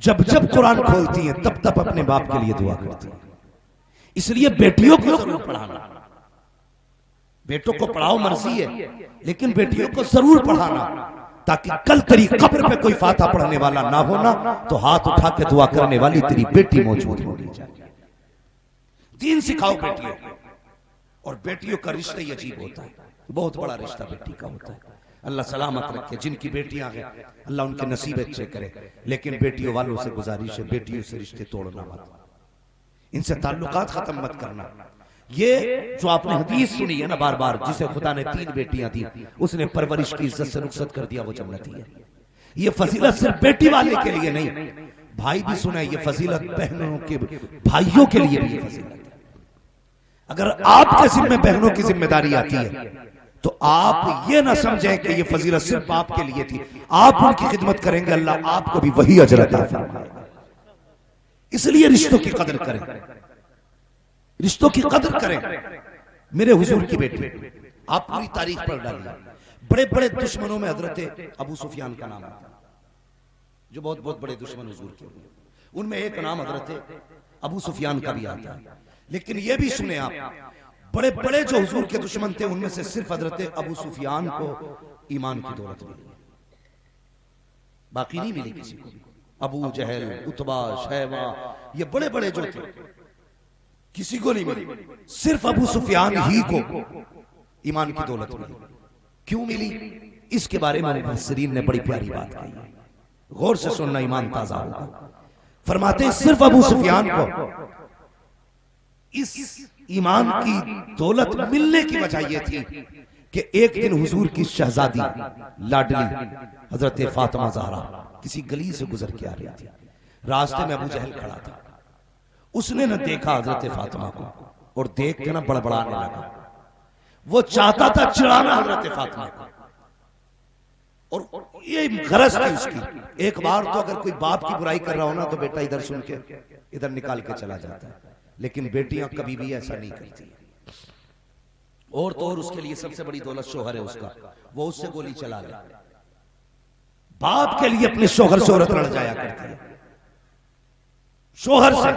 S1: جب جب قرآن کھولتی ہیں تب تب اپنے باپ کے لیے دعا کرتی ہیں. اس لیے بیٹیوں کو ضرور پڑھانا. بیٹوں کو پڑھاؤ مرضی ہے, لیکن بیٹیوں کو ضرور پڑھانا تاکہ کل تیری قبر پہ کوئی فاتحہ پڑھنے والا نہ ہونا تو ہاتھ اٹھا کے دعا کرنے والی تیری بیٹی موجود ہونی چاہیے. دین سکھاؤ بیٹیوں کو. اور بیٹیوں کا رشتہ ہی عجیب ہوتا ہے, بہت بڑا رشتہ بیٹی کا ہوتا ہے. اللہ سلامت رکھے. جن کی بیٹیاں ہیں اللہ ان کے نصیب اچھے کرے, لیکن بیٹیوں والوں سے گزارش ہے بیٹیوں سے رشتے توڑنا مت, ان سے تعلقات ختم مت کرنا. یہ جو آپ نے حدیث سنی ہے نا بار بار، جسے خدا نے 3 بیٹیاں دی، اس نے پرورش کی، عزت سے رخصت کر دیا، وہ جنتی ہے۔ یہ فضیلت صرف بیٹی والے کے لیے نہیں، بھائی بھی سنیں، یہ فضیلت بہنوں کے بھائیوں کے لیے بھی یہ فضیلت ہے۔ اگر آپ کے ذمہ بہنوں کی ذمہ داری آتی ہے تو آپ یہ نہ سمجھیں کہ یہ فضیلت صرف آپ کے لیے تھی، آپ ان کی خدمت کریں گے، اللہ آپ کو بھی وہی اجر عطا فرمائے گا۔ اس لیے رشتوں کی قدر کریں، رشتوں کی قدر کریں۔ میرے حضور کی بیٹی، آپ پوری تاریخ پڑھ ڈالیے، بڑے بڑے دشمنوں میں حضرت ابو سفیان کا نام آتا ہے، جو بہت بہت بڑے دشمن حضور کے ہوئے، ان میں ایک نام حضرت ابو سفیان کا بھی آتا ہے۔ لیکن یہ بھی سنیں آپ، بڑے بڑے جو حضور کے دشمن تھے ان میں سے صرف حضرت ابو سفیان کو ایمان کی دولت ملی، باقی نہیں ملی کسی کو۔ ابو جہل، عتبہ، شیبہ، یہ بڑے بڑے جو تھے کسی کو نہیں ملی، صرف ابو سفیان ہی کو ایمان کی دولت ملی۔ کیوں ملی؟ اس کے بارے میں مفسرین نے بڑی پیاری بات کہی ہے، غور سے سننا، ایمان تازہ ہوگا۔ فرماتے ہیں صرف ابو سفیان کو اس ایمان کی دولت ملنے کی وجہ یہ تھی کہ ایک دن حضور کی شہزادی لاڈلی حضرت فاطمہ زہرا کسی گلی سے گزر کے آ رہی تھی، راستے میں ابو جہل کھڑا تھا، اس نے نہ دیکھا حضرت فاطمہ کو اور دیکھ کے نہ بڑبڑانے لگا، وہ چاہتا تھا چڑھانا حضرت فاطمہ کو، اور یہ غرض تھی اس کی۔ ایک بار تو اگر کوئی باپ کی برائی کر رہا ہونا تو بیٹا ادھر سن کے ادھر نکال کے چلا جاتا ہے، لیکن بیٹیاں کبھی بھی ایسا نہیں کرتی، اور تو اور اس کے لیے سب سے بڑی دولت شوہر ہے اس کا، وہ اس سے گولی چلا لے۔ باپ کے لیے اپنے شوہر سے عورت لڑ جایا کرتی ہے، شوہر سے،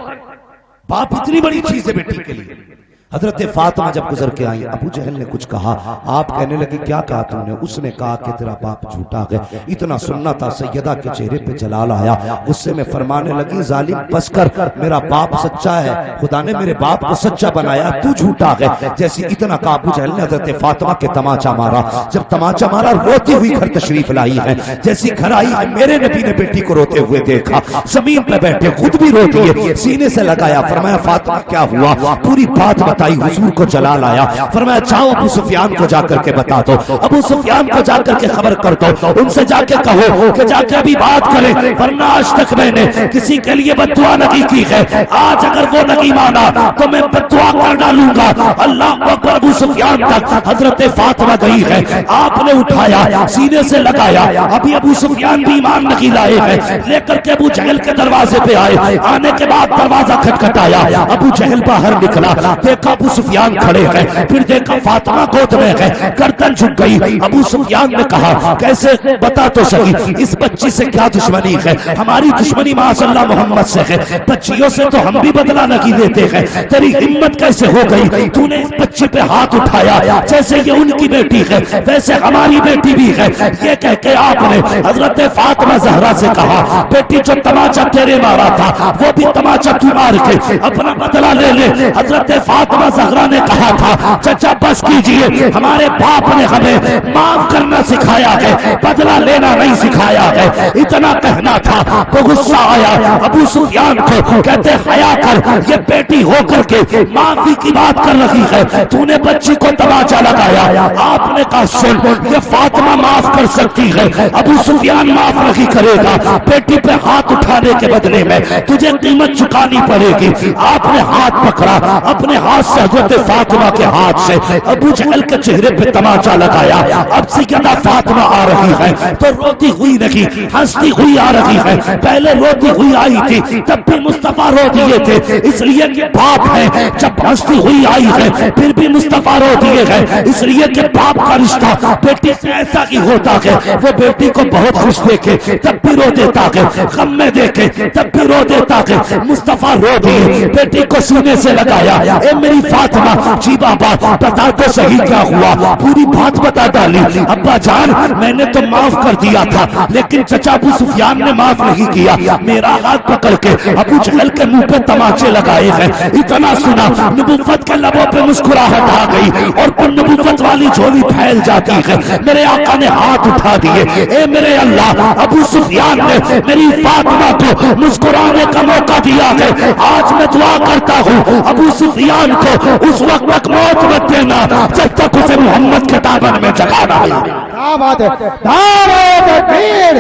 S1: باپ اتنی بڑی چیز ہے بیٹی کے لیے۔ حضرت فاطمہ جب گزر کے آئیں، ابو جہل نے کچھ کہا، آپ کہنے لگی کیا کہا تم نے؟ اس نے کہا کہ تیرا باپ جھوٹا ہے۔ اتنا سننا تھا، سیدہ کے چہرے پہ جلال آیا، غصے میں فرمانے لگی ظالم بس کر، میرا باپ سچا ہے، خدا نے میرے باپ کو سچا بنایا، تو جھوٹا ہے۔ جیسے اتنا کہا ابو جہل نے حضرت فاطمہ کے تماچا مارا، جب تماچا مارا روتی ہوئی گھر تشریف لائی ہے، جیسی گھر آئی ہے میرے نبی نے بیٹی کو روتے ہوئے دیکھا، زمین پہ بیٹھے خود بھی روتی ہے، سینے سے لگایا، فرمایا فاطمہ کیا ہوا؟ پوری بات حضور کو جلال آیا، فرمایا جاؤ ابو سفیان کو جا کر کے بتا دو، ابو سفیان کو جا کر کے خبر کر دو، ان سے جا کے کہو کہ جا کے ابھی بات کریں، ورنہ آج تک میں نے کسی کے لیے بد دعا نہیں کی ہے، آج اگر وہ نہیں مانا تو میں بد دعا کر ڈالوں گا۔ اللہ اکبر، ابو سفیان تک حضرت فاطمہ گئی ہے، آپ نے اٹھایا، سینے سے لگایا، ابھی ابو سفیان بھی ایمان نہیں لائے ہیں، لے کر کے ابو جہل کے دروازے پہ آئے، آنے کے بعد دروازہ کھٹکھٹایا، ابو جہل باہر نکلا، دیکھا ابو سفیان کھڑے ہیں، پھر دیکھا فاطمہ گود میں ہے، گردن جھک گئی۔ ابو سفیان نے کہا کیسے بتا تو صحیح، اس بچی سے کیا دشمنی ہے؟ ہماری دشمنی معاذ اللہ محمد سے ہے، بچیوں سے تو ہم بھی بدلہ نہیں دیتے ہیں، تیری ہمت کیسے ہو گئی؟ تو نے اس بچی پہ ہاتھ اٹھایا، جیسے یہ ان کی بیٹی ہے ویسے ہماری بیٹی بھی ہے۔ یہ کہہ کے آپ نے حضرت فاطمہ زہرا سے کہا بیٹی جو تماچا تیرے مارا تھا وہ بھی تماچا تو مار کے اپنا بدلہ لے لے۔ حضرت فاطمہ زہرا نے کہا تھا چچا بس کیجئے، ہمارے باپ نے ہمیں معاف کرنا سکھایا ہے، بدلہ لینا نہیں سکھایا ہے۔ اتنا کہنا تھا تو غصہ آیا ابو سفیان کو، کہتے حیا کر، یہ بیٹی ہو کر کے معافی کی بات کر رہی ہے، تو نے بچی کو تماچا لگایا۔ آپ نے کہا سن، یہ فاطمہ معاف کر سکتی ہے، ابو سفیان معاف نہیں کرے گا، بیٹی پہ ہاتھ اٹھانے کے بدلے میں تجھے قیمت چکانی پڑے گی۔ آپ نے ہاتھ پکڑا، اپنے ہاتھ سے حضرت فاطمہ کے ہاتھ سے ابو جہل کے چہرے پہ تماچا لگایا۔ اب سیدہ فاطمہ آ رہی ہے تو روتی ہوئی نہیں، ہنستی ہوئی آ رہی ہے، پہلے روتی ہوئی آئی تھی تب بھی مصطفیٰ رو دیے تھے، اس لیے کہ باپ ہے، جب ہنستی ہوئی آئی ہے پھر بھی مصطفیٰ رو دیے ہیں، اس لیے کہ باپ کا رشتہ بیٹی سے ایسا ہی ہوتا ہے، وہ بیٹی کو بہت خوش دیکھے تب بھی رو دیتا ہے، غم میں دیکھے تب بھی رو دیتا ہے۔ مصطفیٰ رو دیے، بیٹی کو سینے سے لگایا، اے میری فاطمہ جی بابا بتا تو صحیح کیا ہوا، پوری بات بتا ڈالی۔ ابا جان میں نے تو معاف کر دیا تھا لیکن چچا ابو سفیان نے معاف نہیں کیا، میرا ہاتھ پکڑ کے ابو جہل کے منہ پہ تماچے لگائے ہیں۔ اتنا سنا نبوت کے لبوں پہ مسکراہٹ آ گئی اور پھر نبوت والی جھولی پھیل جاتی ہے۔ میرے آقا نے ہاتھ اٹھا دیے، اے میرے اللہ ابو سفیان نے میری فاطمہ کو مسکرانے کا موقع دیا ہے، آج میں دعا کرتا ہوں ابو سفیان کو کو اس وقت تک موت مت دینا جب تک اسے محمد کے دامن میں جگہ نہ آیا۔
S2: کیا بات ہے، نعرہ تکبیر،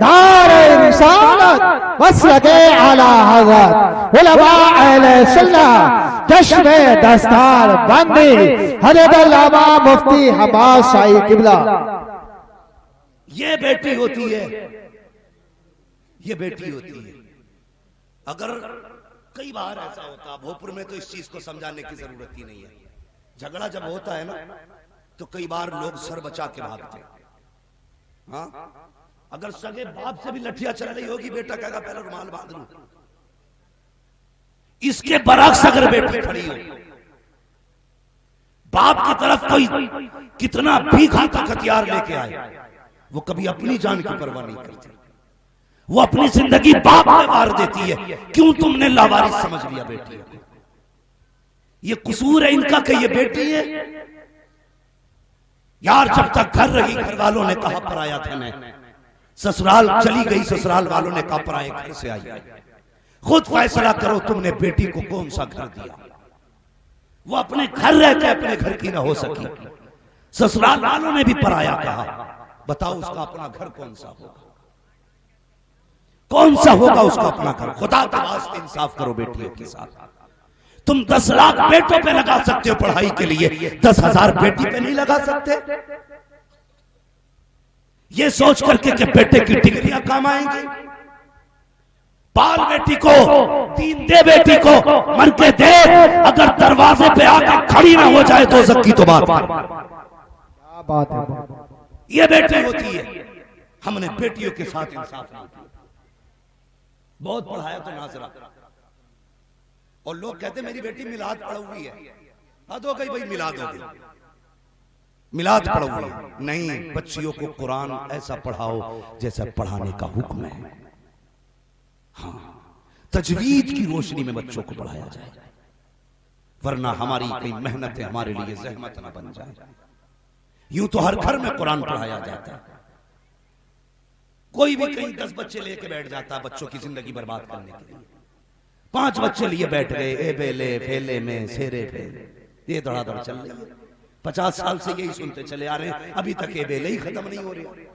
S2: نعرہ رسالت، مسلک اعلی حضرت علماء اہل سنت، جشن دستار بندی حضرت علامہ مفتی حماد شاہی قبلہ۔
S1: یہ بیٹی ہوتی ہے، یہ بیٹی ہوتی ہے۔ اگر کئی بار ایسا ہوتا، بھوپور میں تو اس چیز کو سمجھانے کی ضرورت ہی نہیں ہے، جھگڑا جب ہوتا ہے نا تو کئی بار لوگ سر بچا کے بھاگتے ہیں۔ ہاں اگر سگے باپ سے بھی لٹھیاں چل رہی ہوگی، بیٹا کہے گا پہلے رومال باندھ لوں۔ اس کے برعکس اگر بیٹی کھڑی ہو، باپ کی طرف کوئی کتنا بھی گھاتک ہتھیار لے کے آئے، وہ کبھی اپنی جان کی پرواہ نہیں کرتی، وہ اپنی زندگی باپ میں وار دیتی ہے۔ کیوں تم نے لاوارث سمجھ لیا بیٹی کو؟ یہ قصور ہے ان کا کہ یہ بیٹی ہے؟ یار جب تک گھر رہی گھر والوں نے کہا پرایا تھا نہیں، سسرال چلی گئی سسرال والوں نے کہا پرائے گھر سے آئی۔ خود فیصلہ کرو تم نے بیٹی کو کون سا گھر دیا؟ وہ اپنے گھر رہ کے اپنے گھر کی نہ ہو سکی، سسرال والوں نے بھی پرایا کہا۔ بتاؤ اس کا اپنا گھر کون سا ہوگا؟ کون سا ہوگا اس کا اپنا گھر؟ خدا کے واسطے انصاف کرو بیٹیوں کے ساتھ۔ تم 10 لاکھ بیٹوں پہ لگا سکتے ہو پڑھائی کے لیے، 10,000 بیٹی پہ نہیں لگا سکتے؟ یہ سوچ کر کے کہ بیٹے کی ڈگریاں کام آئیں گی؟ پال بیٹی کو، دین دے بیٹی کو، مر کے دے، اگر دروازے پہ آ کے کھڑی نہ ہو جائے تو زکی تو بات ہے۔ یہ بیٹی ہوتی ہے۔ ہم نے بیٹیوں کے ساتھ انصاف نہیں کیا۔ بہت پڑھایا تو ناظرہ، اور لوگ کہتے میری بیٹی میلاد پڑھ ہوئی ہے۔ حد ہو گئی بھائی، میلاد ہو گئی، میلاد پڑھ ہوئی ہے۔ نہیں، بچیوں کو قرآن ایسا پڑھاؤ جیسا پڑھانے کا حکم ہے۔ ہاں، تجوید کی روشنی میں بچوں کو پڑھایا جائے، ورنہ ہماری کئی محنتیں ہمارے لیے زحمت نہ بن جائے۔ یوں تو ہر گھر میں قرآن پڑھایا جاتا ہے، کوئی بھی کہیں 10 بچے لے کے بیٹھ جاتا ہے بچوں کی زندگی برباد کرنے کے لیے۔ 5 بچے لیے بیٹھ گئے، اے بیلے پھیلے میں سیرے پھیلے، یہ دڑا دڑ چل رہی ہے۔ 50 سال سے یہی سنتے چلے آ رہے ہیں، ابھی تک اے بیلے ہی ختم نہیں ہو رہے۔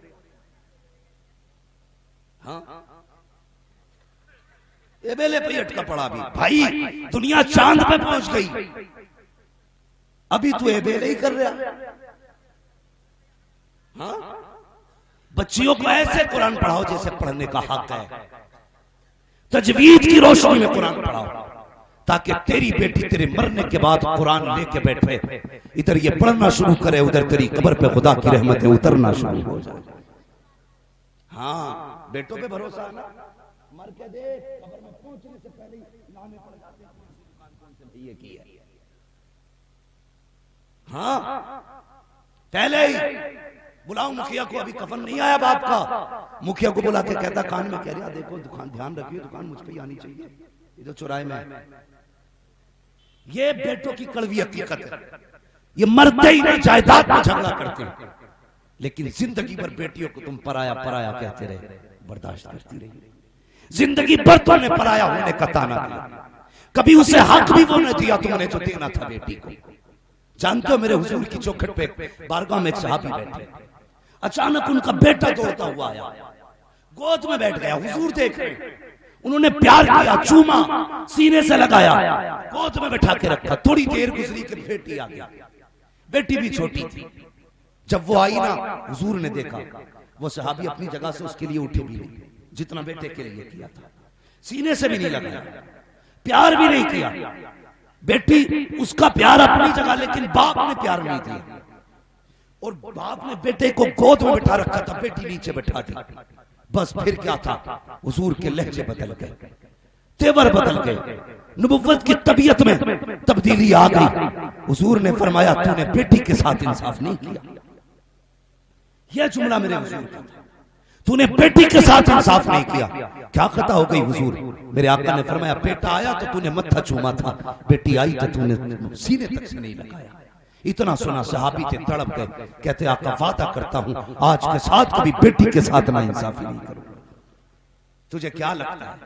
S1: ہاں اے بیلے پہ اٹکا پڑا بھی، بھائی دنیا چاند پہ پہنچ گئی، ابھی تو اے بیلے ہی کر رہا۔ ہاں بچیوں کو ایسے قرآن پڑھاؤ جیسے پڑھنے کا حق ہے، تجوید کی روشنی میں قرآن پڑھاؤ، تاکہ تیری بیٹی تیرے مرنے کے بعد قرآن لے کے بیٹھے، ادھر یہ پڑھنا شروع کرے، ادھر تیری قبر پہ خدا کی رحمتیں اترنا شروع ہو جائے۔ ہاں بیٹوں پہ بھروسہ ہے نا، مر کے دیکھ قبر میں پہنچنے سے پہلے ہی لامے پڑ جاتے ہیں کون سے یہ کی ہے۔ ہاں پہلے ہی بلاؤ مکھیا کو، ابھی کفن نہیں آیا باپ کا، مکھیا کو بلا کے کہتا کان میں کہہ رہا دیکھو دکان دھیان رکھیے، دکان مجھ پہ ہی آنی چاہیے، یہ جو چوراہے میں۔ یہ بیٹوں کی کڑوی حقیقت ہے، یہ مرتے ہی نہیں جائیداد میں جھگڑا کرتے ہیں، لیکن زندگی بھر بیٹیوں کو تم پرایا پرایا کہتے رہے، برداشت کرتی رہی۔ زندگی بھر تم نے پرایا ہونے کا تانا دیا، کبھی اسے حق بھی وہ نہ دیا تم نے جو دینا تھا بیٹی کو۔ جانتے ہو میرے حضور کی چوکھٹ پہ بارگاہ میں ایک صحابی بیٹھے، اچانک ان کا بیٹا دوڑتا ہوا آیا، گود میں بیٹھ گیا، حضور دیکھ رہے، انہوں نے پیار کیا، چوما، سینے سے لگایا، گود میں بٹھا کے رکھا۔ تھوڑی دیر گزری کہ بیٹی آ گیا، بیٹی بھی چھوٹی تھی۔ جب وہ آئی نا حضور نے دیکھا، وہ صحابی اپنی جگہ سے اس کے لیے اٹھے بھی نہیں، جتنا بیٹے کے لیے کیا تھا، سینے سے بھی نہیں لگایا، پیار بھی نہیں کیا۔ بیٹی اس کا پیار اپنی جگہ، لیکن باپ نے پیار نہیں دیا، اور باپ نے بیٹے کو گود میں بٹھا رکھا تھا، بیٹی نیچے بٹھا دی۔ بس پھر کیا تھا، حضور کے لہجے بدل گئے، تیور بدل گئے، نبوت کی طبیعت میں تبدیلی آ گئی۔ حضور نے فرمایا تو نے بیٹی کے ساتھ انصاف نہیں کیا۔ یہ جملہ میرے حضور کا تھا، تو نے بیٹی کے ساتھ انصاف نہیں کیا۔ کیا خطا ہو گئی حضور؟ میرے آقا نے فرمایا بیٹا آیا تو تو نے متھا چوما تھا، بیٹی آئی تو تو نے سینے تک سے نہیں لگایا۔ اتنا سنا صحابی تھے، تڑپ گئے، کہتے آقا وعدہ کرتا ہوں آج کے ساتھ کبھی بیٹی کے ساتھ نہ انصافی نہیں کروں۔ تجھے کیا لگتا ہے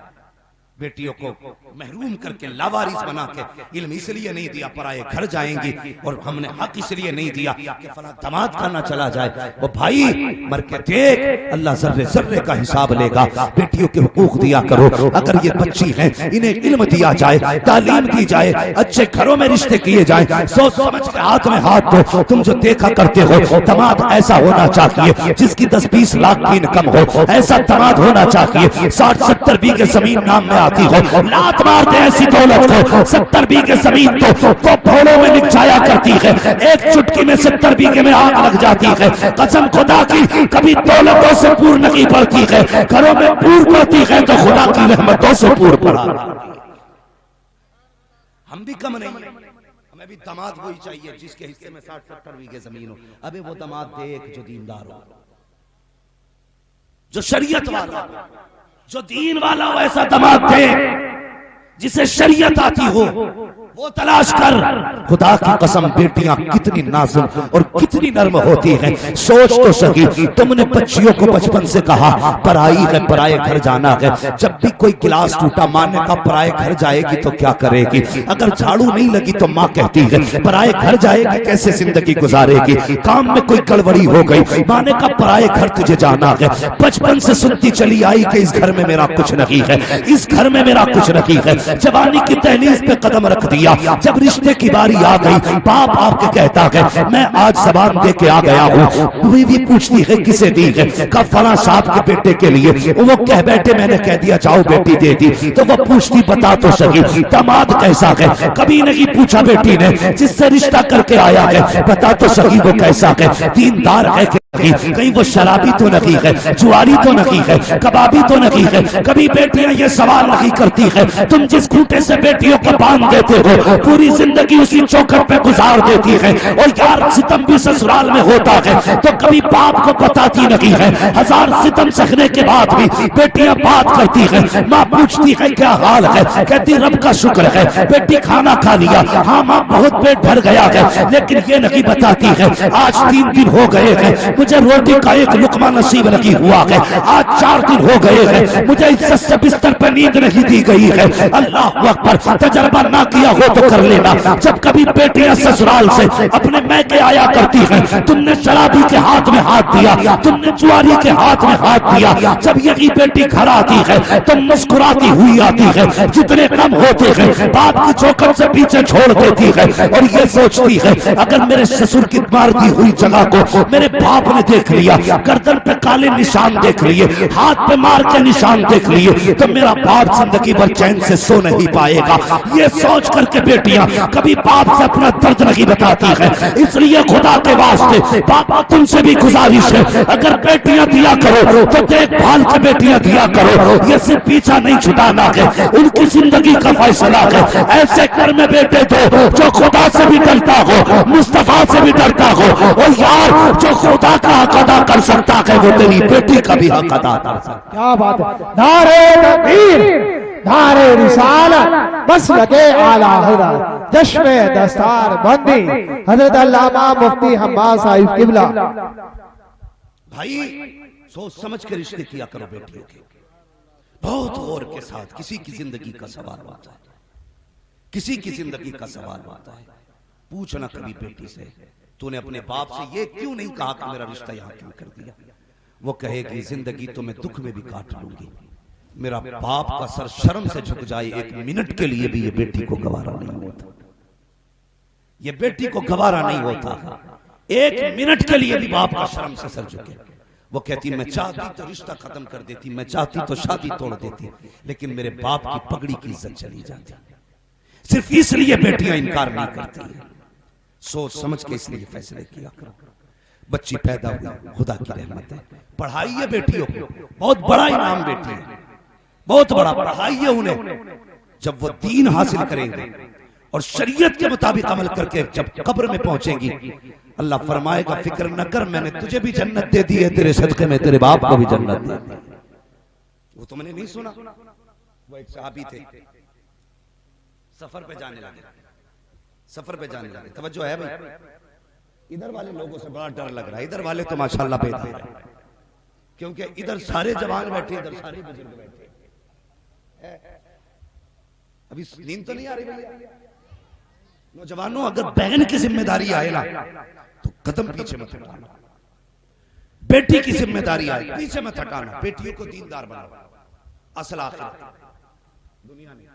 S1: بیٹیوں کو محروم کر کے لاوارث بنا کے علم اس لیے نہیں دیا پرائے گھر جائیں گی، اور ہم نے حق اس لیے نہیں دیا کہ فلاں داماد کا نہ چلا جائے۔ وہ بھائی مر کے دیکھ، اللہ ذرے ذرے کا حساب لے گا۔ بیٹیوں کے حقوق دیا کرو، اگر یہ بچی ہیں انہیں علم دیا جائے، تعلیم دی جائے، اچھے گھروں میں رشتے کیے جائیں، سوچ سمجھ کے ہاتھ میں ہاتھ دو۔ تم جو دیکھا کرتے ہو داماد ایسا ہونا چاہیے جس کی 10-20 لاکھ کی انکم ہو، ایسا داماد ہونا چاہیے 60-70 بیگھے زمین نام میں آتی ہو، لات مار دے ایسی دولت کو۔ 70 بیگھے زمین تو پھولوں میں نچھایا کرتی ہے، ایک چٹکی میں 70 بیگھے میں آگ لگ جاتی ہے۔ قسم خدا کی کبھی دولتوں سے پور نہیں پڑتی ہے، گھروں میں پور پڑتی ہے تو خدا کی رحمتوں سے پور پڑا۔ ہم بھی کم نہیں، ہمیں بھی داماد وہی چاہیے جس کے حصے میں 60-70 بیگھے زمین ہو۔ ابے وہ داماد دیکھ جو دیندار ہو، جو شریعت والا ہو، جو دین والا ہو، ایسا داماد دے جسے شریعت آتی ہو، وہ تلاش کر۔ خدا کی قسم بیٹیاں کتنی نازک اور کتنی نرم ہوتی ہیں، سوچ تو صحیح۔ تم نے بچیوں کو بچپن سے کہا پرائی ہے، پرائے گھر جانا ہے۔ جب بھی کوئی گلاس ٹوٹا ماں نے کہا پرائے گھر جائے گی تو کیا کرے گی؟ اگر جھاڑو نہیں لگی تو ماں کہتی ہے پرائے گھر جائے گی کیسے زندگی گزارے گی؟ کام میں کوئی گڑبڑی ہو گئی ماں نے کہا پرائے گھر تجھے جانا ہے۔ بچپن سے سنتی چلی آئی کہ اس گھر میں میرا کچھ نہیں ہے، اس گھر میں میرا کچھ نہیں ہے۔ جوانی کی دہلیز پہ قدم رکھ دیا، جب رشتے کی باری آ گئی باپ آپ کے کہتا ہے میں آج زبان دے کے آ گیا ہوں۔ بیوی پوچھتی ہے کسے دی ہے؟ کہا فلاں صاحب کے بیٹے کے لیے۔ وہ کہہ بیٹھے میں نے کہہ دیا جاؤ بیٹی دے دی۔ تو وہ پوچھتی بتا تو صحیح داماد کیسا ہے؟ کبھی نہیں پوچھا بیٹی نے، جس سے رشتہ کر کے آیا ہے بتا تو صحیح وہ کیسا ہے؟ دیندار ہے کہ کہیں وہ شرابی تو نہیں ہے، جواری تو نہیں ہے، کبابی تو نہیں ہے؟ کبھی بیٹیاں یہ سوال نہیں کرتی ہے تم جس گھوٹے سے بیٹیوں کو باندھ دیتے ہو پوری زندگی اسی چوکھٹ پہ گزار دیتی ہے، اور یار ستم بھی سسرال میں ہوتا ہے تو کبھی باپ کو بتاتی نہیں ہے۔ 1000 ستم سہنے کے بعد بھی بیٹیاں بات کرتی ہیں، ماں پوچھتی ہے کیا حال ہے؟ کہتی رب کا شکر ہے بیٹی کھانا کھا لیا؟ ہاں ماں بہت پیٹ بھر گیا ہے، لیکن یہ نہیں بتاتی ہے آج 3 دن ہو گئے ہیں مجھے روٹی کا ایک لقمہ نصیب نہیں ہوا ہے، آج 4 دن ہو گئے ہیں مجھے عزت سے بستر پر نیند نہیں دی گئی ہے۔ اللہ اکبر، تجربہ نہ کیا ہو تو کر لینا۔ جب کبھی بیٹیاں سسرال سے اپنے میکے آیا کرتی ہیں تم نے شرابی کے ہاتھ میں ہاتھ دیا، تم نے جواری کے ہاتھ میں ہاتھ دیا۔ جب یہی بیٹی گھر آتی ہے تم مسکراتی ہوئی آتی ہے، جتنے کم ہوتے ہیں باپ کی چوکھٹ سے پیچھے چھوڑ دیتی ہے، اور یہ سوچتی ہے اگر میرے سسر کی مار دی ہوئی جگہ کو میرے باپ نے دیکھ لیا، گردن پہ کالے نشان دیکھ لیے، ہاتھ پہ مار کے نشان دیکھ لیے، تو میرا باپ زندگی بھر چین سے سو نہیں پائے گا۔ یہ سوچ کر کے بیٹیاں کبھی باپ سے اپنا درد نہیں بتاتی ہے۔ اس لیے خدا کے واسطے پاپا تم سے بھی گزارش ہے اگر بیٹیاں دیا کرو تو دیکھ بھال کے بیٹیاں دیا کرو، یہ صرف پیچھا نہیں چھٹانا ہے، ان کی زندگی کا فیصلہ ہے۔ ایسے گھر میں بیٹے دو جو خدا سے بھی ڈرتا ہو، مصطفیٰ سے بھی ڈرتا ہو، اور یار جو خدا کا حق ادا کر سکتا ہے وہ تیری بیٹی کا بھی حق ادا کر سکتا ہے۔
S2: کیا بات ہے، نعرہ تکبیر، نعرہ رسالت، مسلک اعلیٰ حضرت، چشم دستار بندی حضرت علامہ مفتی حماد صاحب قبلہ۔
S1: بھائی سوچ سمجھ کے رشتے کیا کرو بیٹیوں کے، بہت غور کے ساتھ۔ کسی کی زندگی کا سوال ہوتا ہے، کسی کی زندگی کا سوال ہوتا ہے۔ پوچھنا کبھی بیٹی سے تو نے اپنے باپ سے یہ کیوں نہیں کہا کہ میرا رشتہ یہاں کیوں کر دیا؟ وہ کہے گی زندگی تو میں دکھ میں بھی کاٹ لوں گی، میرا باپ کا سر شرم سے جھک جائے ایک منٹ کے لیے بھی یہ بیٹی کو گوارا نہیں ہوتا، یہ بیٹی کو گوارا نہیں ہوتا ایک منٹ کے لیے بھی باپ کا شرم سے سر جھکے۔ وہ کہتی میں چاہتی تو رشتہ ختم کر دیتی، میں چاہتی تو شادی توڑ دیتی، لیکن میرے باپ کی پگڑی کی عزت چلی جاتی۔ صرف اس لیے بیٹیاں انکار نہیں کرتی ہیں۔ سوچ سمجھ کے اس لیے فیصلے کیا کرو۔ بچی پیدا ہوئی خدا کی رحمت ہے، پڑھائیے بیٹیوں کو، بہت بڑا انعام بیٹی ہے، بہت بڑا پڑھائیے انہیں۔ جب وہ دین حاصل کریں گے اور شریعت کے مطابق عمل کر کے جب قبر میں پہنچیں گی اللہ فرمائے گا فکر نہ کر میں نے تجھے بھی جنت دے دی ہے، تیرے صدقے میں تیرے باپ کو بھی جنت دے دی۔ وہ تم نے نہیں سنا؟ وہ ایک صحابی تھے، سفر پہ جانے لگے، سفر پہ جانے لگے۔ توجہ ہے بھائی، ادھر والے لوگوں سے بڑا ڈر لگ رہا ہے، ادھر والے تو ماشاءاللہ بیٹھے ہیں، کیونکہ ادھر سارے جوان بیٹھے، ادھر سارے بزرگ بیٹھے۔ ابھی نیند تو نہیں آ رہی بھیا؟ نوجوانوں اگر بہن کی ذمہ داری آئے نا تو قدم پیچھے مت ہٹانا، بیٹی کی ذمہ داری آئے پیچھے مت ہٹانا، بیٹیوں کو دیندار بناؤ، اصل آخرت دنیا میں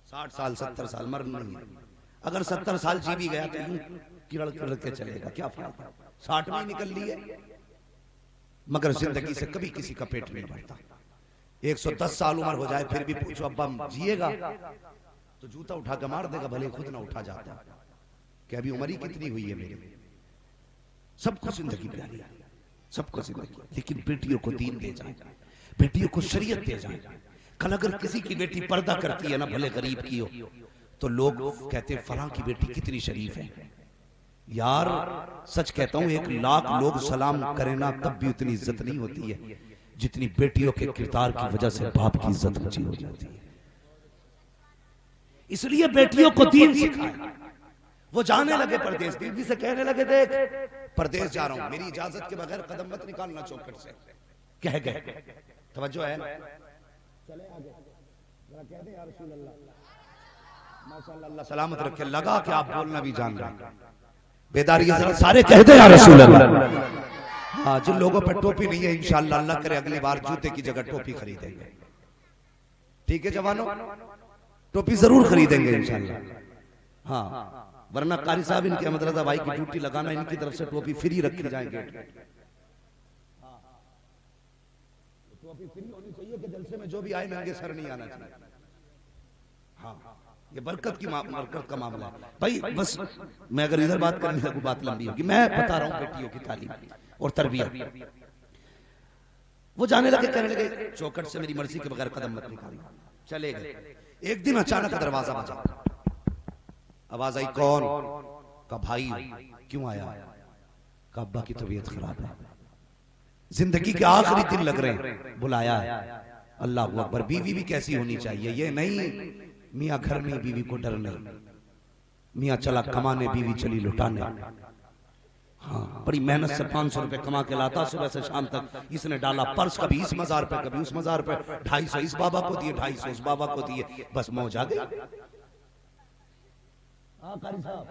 S1: 60 سال 70 سال مرنا نہیں، اگر 70 سال جی بھی گیا تو یوں کڑ کڑ کے چلے گا، کیا فائدہ؟ 60 میں ہی نکل لی ہے، مگر زندگی سے کبھی کسی کا پیٹ نہیں بھرتا۔ 110 سال عمر ہو جائے پھر بھی پوچھو ابا جیے گا تو جوتا اٹھا کے مار دے گا، بھلے خود نہ اٹھا جاتا کہ ابھی عمر ہی کتنی ہوئی ہے میری۔ سب کو زندگی پیاری ہے، سب کو زندگی، لیکن بیٹیوں کو دین دے جائیں، بیٹیوں کو شریعت دے جائیں۔ کل اگر کسی کی بیٹی پردہ کرتی ہے نا، بھلے غریب کی ہو، تو لوگ کہتے ہیں فلاں کی بیٹی کتنی شریف ہے۔ یار سچ کہتا ہوں 1,00,000 لوگ سلام کریں نا تب بھی اتنی عزت نہیں ہوتی ہے جتنی بیٹیوں کے کردار کی وجہ سے باپ کی عزت اونچی ہو جاتی ہے۔ اس لیے بیٹیوں کو دین سکھائیں۔ وہ جانے لگے پردیس، بیوی سے کہنے لگے دیکھ پردیس جا رہا ہوں، میری اجازت کے بغیر قدم مت نکالنا چوکھٹ سے، کہہ گئے۔ توجہ ہے؟ چلے آگے ذرا کہہ دیں یا رسول اللہ، ماشاءاللہ اللہ سلامت رکھے، لگا کہ آپ بولنا بھی جان رہے ہیں، بیداری ذرا سارے کہہ دیں یا رسول اللہ۔ ہاں جن لوگوں پر ٹوپی نہیں ہے انشاءاللہ اللہ کرے اگلی بار جوتے کی جگہ ٹوپی خریدیں گے، ٹھیک ہے جوانوں؟ ٹوپی ضرور خریدیں گے انشاءاللہ، ہاں ورنہ قاری صاحب ان کے احمد رضا بھائی کی ڈیوٹی لگانا، ان کی طرف سے ٹوپی فری رکھی جائیں گے۔ ٹوپی فری ہونی چاہیے کہ جلسے میں جو بھی آئے ننگے سر نہیں آنا چاہیے۔ ہاں یہ برکت کا معاملہ ہے بھائی۔ بس میں اگر ادھر بات کرنے لگوں بات لمبی ہوگی، میں بتا رہا ہوں بیٹیوں کی تعلیم اور تربیت۔ وہ جانے لگے کہنے لگے چوکھٹ سے میری مرضی کے بغیر قدم مت نکالنا، چلے گئے۔ ایک دن اچانک دروازہ بجا، آواز آئی کون؟ کہا بھائی کیوں آیا؟ کہا ابا کی طبیعت خراب ہے، زندگی کے آخری دن لگ رہے ہیں، بلایا ہے۔ اللہ اکبر، بیوی بھی کیسی ہونی چاہیے، یہ نہیں میاں گھر میں بیوی کو ڈر نہیں، میاں چلا کمانے بیوی چلی لٹانے۔ ہاں بڑی محنت سے 500 روپے کما کے لاتا صبح سے شام تک، اس نے ڈالا پرس کبھی اس مزار پہ کبھی اس مزار پہ، 250 اس بابا کو دیے 250 اس بابا کو دیے، بس موج آ گئی۔ ہاں قاری صاحب،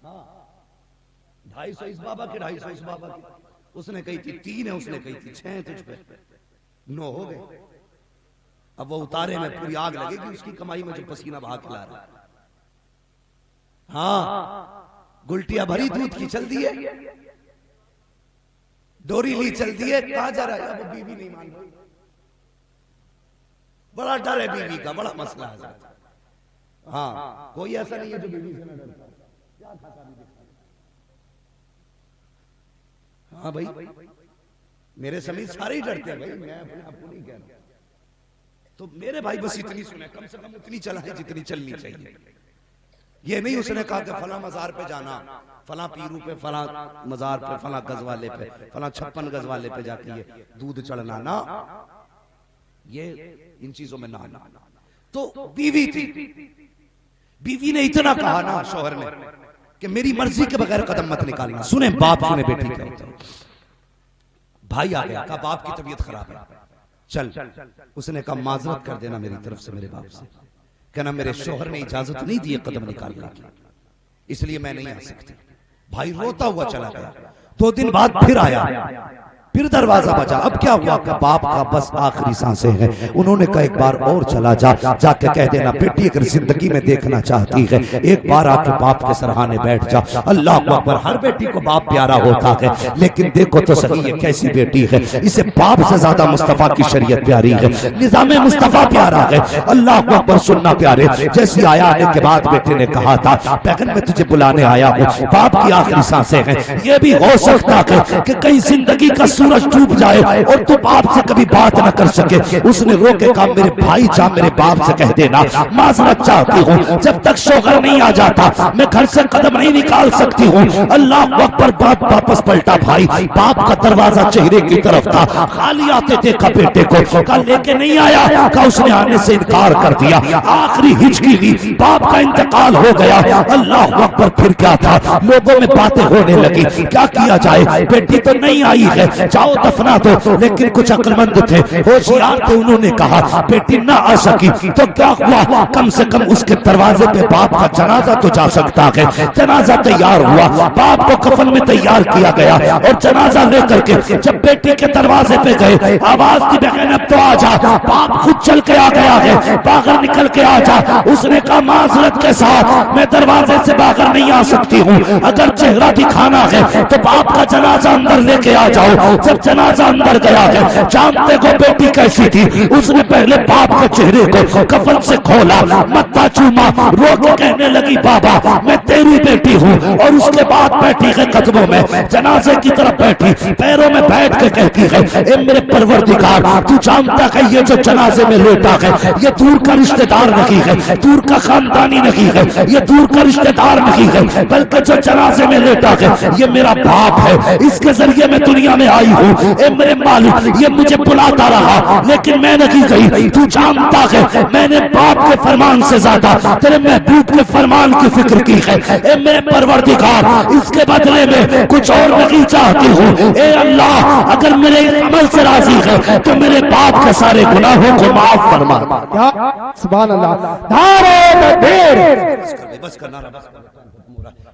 S1: ہاں 250 اس بابا کے 250 اس بابا کے، اس نے کہی تھی 3 ہے، اس نے کہی تھی 6 ہیں تجھ پہ، 9 ہو گئے۔ اب وہ اتارے میں پوری آگ لگے گی اس کی کمائی میں جو پسینہ بہا کے لا رہا ہے۔ ہاں گلٹیاں بھری دودھ کی چل دی ہے، ڈوری لی چل دی ہے، کہاں جا رہا ہے؟ اب بیوی نہیں مان رہی، بڑا ڈر ہے بیوی کا، بڑا مسئلہ ہے۔ ہاں کوئی ایسا نہیں ہے جو بیوی سے نہ ڈرتا۔ ہاں بھائی میرے سمیت سارے ہی ڈرتے ہیں بھائی، میں اپنے آپ کو نہیں کہہ رہا۔ تو میرے بھائی بس اتنی سنیں، کم سے کم اتنی چلائیں جتنی چلنی چاہیے۔ یہ نہیں اس نے کہا کہ فلاں مزار پہ جانا، فلاں پیرو پہ، فلاں مزار پہ، فلاں گز والے پہ، فلاں 56 گز والے پہ جا کے یہ دودھ چڑھنا، نا یہ ان چیزوں میں نہ آنا۔ تو بیوی تھی، بیوی نے اتنا کہا نا شوہر نے کہ میری مرضی کے بغیر قدم مت نکالنا۔ سنیں باپ سنیں بیٹی کیا ہوتا ہے۔ بھائی آ گیا، کہا باپ کی طبیعت خراب ہے، چل۔ اس نے کہا معذرت کر دینا میری طرف سے میرے باپ سے، کہنا میرے شوہر نے اجازت نہیں دی قدم نکالنے کی، اس لیے میں نہیں آ سکتی۔ بھائی روتا ہوا چلا گیا۔ 2 دن بعد پھر آیا، پھر دروازہ بجا۔ اب کیا ہوا کہ باپ کا بس آخری سانسیں ہیں، انہوں نے کہا ایک بار اور چلا جا کے کہہ دینا بیٹی اگر زندگی میں دیکھنا چاہتی ہے ایک بار آ کے باپ کے سرہانے بیٹھ جا۔ اللہ اکبر، ہر بیٹی کو باپ پیارا ہوتا ہے، لیکن دیکھو تو صحیح یہ کیسی بیٹی ہے، اسے باپ سے زیادہ مصطفیٰ کی شریعت پیاری ہے، نظام مصطفیٰ پیارا ہے۔ اللہ اکبر، سننا پیارے، جیسی آیا آنے کے بعد بیٹے نے کہا تھا بیگم میں تجھے بلانے آیا ہوں، باپ کی آخری سانسیں ہیں، یہ بھی ہو سکتا ہے کہ کہیں زندگی کا سورج ڈوب جائے اور تو باپ سے کبھی بات نہ کر سکے۔ اس نے رو کے کہا میرے بھائی جا میرے باپ سے کہہ دینا معذرت چاہتی ہوں، جب تک شوہر نہیں آ جاتا میں گھر سے قدم نہیں نکال سکتی ہوں۔ اللہ اکبر، باپ واپس پلٹا۔ بھائی باپ کا دروازہ چہرے کی طرف تھا، خالی آتے دیکھا بیٹے کو، کہا لے کے نہیں آیا، کہا اس نے آنے سے انکار کر دیا۔ آخری ہچکی لی، باپ کا انتقال ہو گیا۔ اللہ اکبر، پھر کیا تھا، لوگوں میں باتیں ہونے لگی، کیا کیا جائے، بیٹی تو نہیں آئی ہے، جاؤ دفنا دو، لیکن کچھ عقل مند تھے، ہوشیار تھے، انہوں نے کہا بیٹی نہ آ سکی تو کیا ہوا، کم سے کم اس کے دروازے پہ باپ کا جنازہ تو جا سکتا ہے۔ جنازہ تیار ہوا، باپ کو کفن میں تیار کیا گیا، اور جنازہ لے کر کے جب بیٹی کے دروازے پہ گئے، آواز کی بہن اب تو آ جا، باپ خود چل کے آ گیا ہے، باہر نکل کے آ جا۔ اس نے کہا معذرت کے ساتھ میں دروازے سے باہر نہیں آ سکتی ہوں، اگر چہرہ دکھانا ہے تو باپ کا جنازہ اندر لے کے آ جاؤ۔ جب جنازہ اندر گیا ہے، جانتے کو بیٹی کیسی تھی، اس نے پہلے باپ کے چہرے کو کفن سے کھولا، متھا چوما، رو کے کہنے لگی بابا میں تیری بیٹی ہوں، اور اس کے بعد بیٹھی ہے قدموں میں، جنازے کی طرف بیٹھی، پیروں میں بیٹھ کے کہتی ہے اے میرے پروردگار، تو جانتا ہے یہ جو جنازے میں لیٹا ہے یہ دور کا رشتہ دار نہیں ہے، دور کا خاندانی نہیں ہے، یہ دور کا رشتہ دار نہیں ہے، بلکہ جو جنازے میں لیٹا ہے یہ میرا باپ ہے، اس کے ذریعے میں دنیا میں آئی ہوں، اے میرے مالک یہ مجھے بلاتا رہا لیکن میں نہیں گئی، تو جانتا ہے میں نے باپ کے فرمان سے زیادہ تیرے محبوب کے فرمان کی فکر کی ہے، اے میرے پروردگار اس کے بدلے میں کچھ اور نہیں چاہتی ہوں، اے اللہ اگر میرے اس عمل سے راضی ہے تو میرے باپ کے سارے گناہوں کو معاف فرما۔
S2: کیا سبحان اللہ، نعرہ تکبیر،
S1: بس کرنا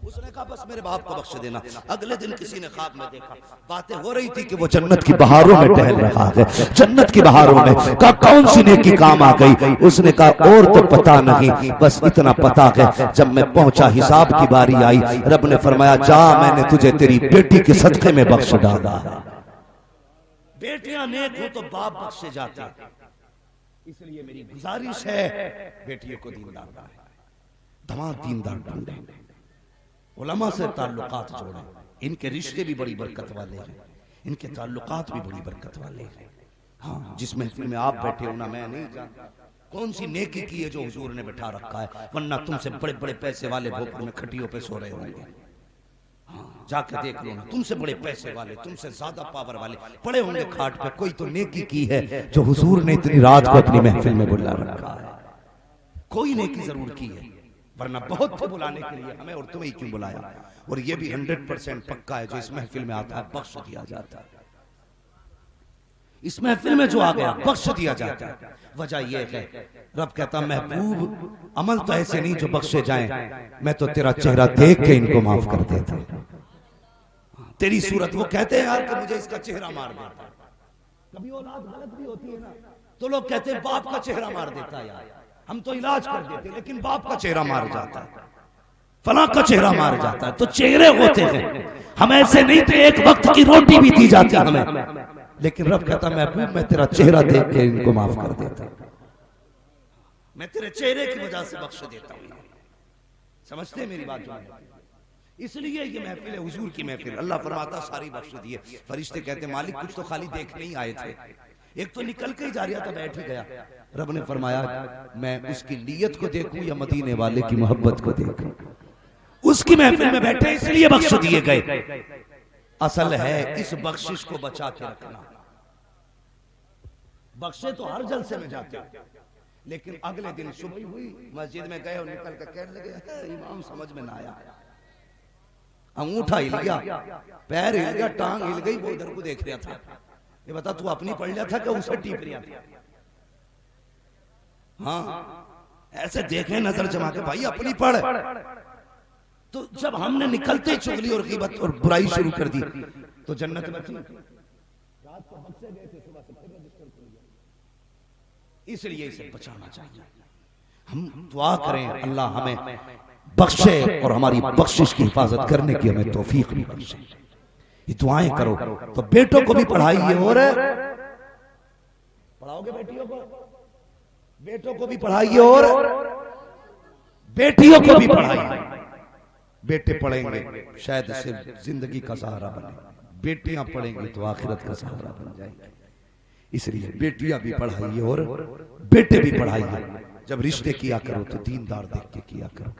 S1: اس نے کہا بس میرے باپ کو بخش دینا۔ اگلے دن کسی نے خواب میں دیکھا، باتیں ہو رہی تھی کہ وہ جنت کی بہاروں میں ٹہل رہا ہے، جنت کی بہاروں میں، کہا کون سی نیکی کام آ گئی؟ اس نے کہا اور تو پتا نہیں، بس اتنا پتا ہے جب میں پہنچا حساب کی باری آئی، رب نے فرمایا جا میں نے تجھے تیری بیٹی کے صدقے میں بخش ڈالا۔ بیٹیاں نیک ہو تو باپ بخشے جاتے ہیں، اس لیے میری گزارش ہے بیٹیوں کو دیندار بنائیں، دماغ دیندار ڈھونڈیں، علماء سے تعلقات جوڑیں، ان کے رشتے بھی بڑی برکت والے ہیں، ان کے تعلقات بھی بڑی برکت والے ہیں۔ ہاں جس محفل میں آپ بیٹھے ہونا میں نہیں جانتا کون سی نیکی کی ہے جو حضور نے بٹھا رکھا ہے، ورنہ تم سے بڑے بڑے پیسے والے بھوپر میں کھٹیوں پہ سو رہے ہوں گے۔ ہاں جا کے دیکھ لو نا، تم سے بڑے پیسے والے، تم سے زیادہ پاور والے پڑے ہوں گے کھاٹ پہ، کوئی تو نیکی کی ہے جو حضور نے اتنی رات کو اپنی محفل میں بلا رکھا ہے، کوئی نیکی ضرور کی ہے، ورنہ بہت تھے بلانے کے لیے، ہمیں اور تمہیں کیوں بلایا؟ اور یہ بھی 100% پکا ہے جو اس محفل میں آتا ہے بخش دیا جاتا ہے، اس محفل میں جو آ گیا بخش دیا جاتا ہے۔ وجہ یہ ہے رب کہتا محبوب عمل تو ایسے نہیں جو بخشے جائیں، میں تو تیرا چہرہ دیکھ کے ان کو معاف کر دیتا ہوں، تیری صورت، وہ کہتے ہیں یار کہ مجھے اس کا چہرہ مار دیتا ہے، کبھی اولاد غلط بھی ہوتی ہے نا تو لوگ کہتے ہیں باپ کا چہرہ مار دیتا ہے، یار ہم تو علاج کر دیتے لیکن باپ کا چہرہ مار جاتا ہے، فلاں کا چہرہ مار جاتا ہے، تو چہرے ہوتے ہیں، ہم ایسے نہیں تھے، ایک وقت کی روٹی بھی دی جاتی ہمیں، لیکن رب کہتا محبوب میں تیرا چہرہ دیکھ کے ان کو معاف کر دیتا ہوں، میں تیرے چہرے کی وجہ سے بخش دیتا ہوں۔ سمجھتے ہیں میری بات جو ہے؟ اس لیے یہ محفل ہے حضور کی محفل، اللہ فرماتا ساری بخش دیے، فرشتے کہتے مالک کچھ تو خالی دیکھنے ہی آئے تھے، ایک تو نکل کے ہی جا رہا تھا بیٹھ ہی گیا، رب نے فرمایا میں اس کی نیت کو دیکھوں یا مدینے والے کی محبت کو دیکھوں، اس کی محفل میں بیٹھے اس لیے بخش دیے گئے۔ اصل ہے اس بخشش کو بچا کے رکھنا، بخشے تو ہر جلسے میں جاتے لیکن اگلے دن صبح ہوئی مسجد میں گئے اور نکل کر کہنے لگے امام سمجھ میں نہ آیا، انگوٹھا ہل گیا، پیر ہل گیا، ٹانگ ہل گئی، وہ ادھر کو دیکھ رہا تھا، یہ بتا تو اپنی پڑھ لیا تھا کہ اسے ٹیپ رہا تھا؟ ہاں ایسے دیکھیں نظر جما کے بھائی اپنی پڑھ، تو جب ہم نے نکلتے چغلی اور غیبت اور برائی شروع کر دی تو جنت بچی، رات کو بخشے گئے تھے صبح سے پھر رجسٹر کر لیا، اس لیے اسے بچانا چاہیے۔ ہم دعا کریں اللہ ہمیں بخشے اور ہماری بخشش کی حفاظت کرنے کی ہمیں توفیق بھی بخشے، یہ دعائیں کرو۔ تو بیٹوں کو بھی پڑھائیے، اور پڑھاؤ گے بیٹیوں کو، بیٹوں کو بھی پڑھائیے اور بیٹیوں کو بھی پڑھائیے۔ بیٹے پڑھیں گے شاید صرف زندگی کا سہارا بنے، بیٹیاں پڑھیں گی تو آخرت کا سہارا بن جائیں گے، اس لیے بیٹیاں بھی پڑھائیے اور بیٹے بھی پڑھائیے۔ جب رشتے کیا کرو تو دیندار دیکھ کے کیا کرو،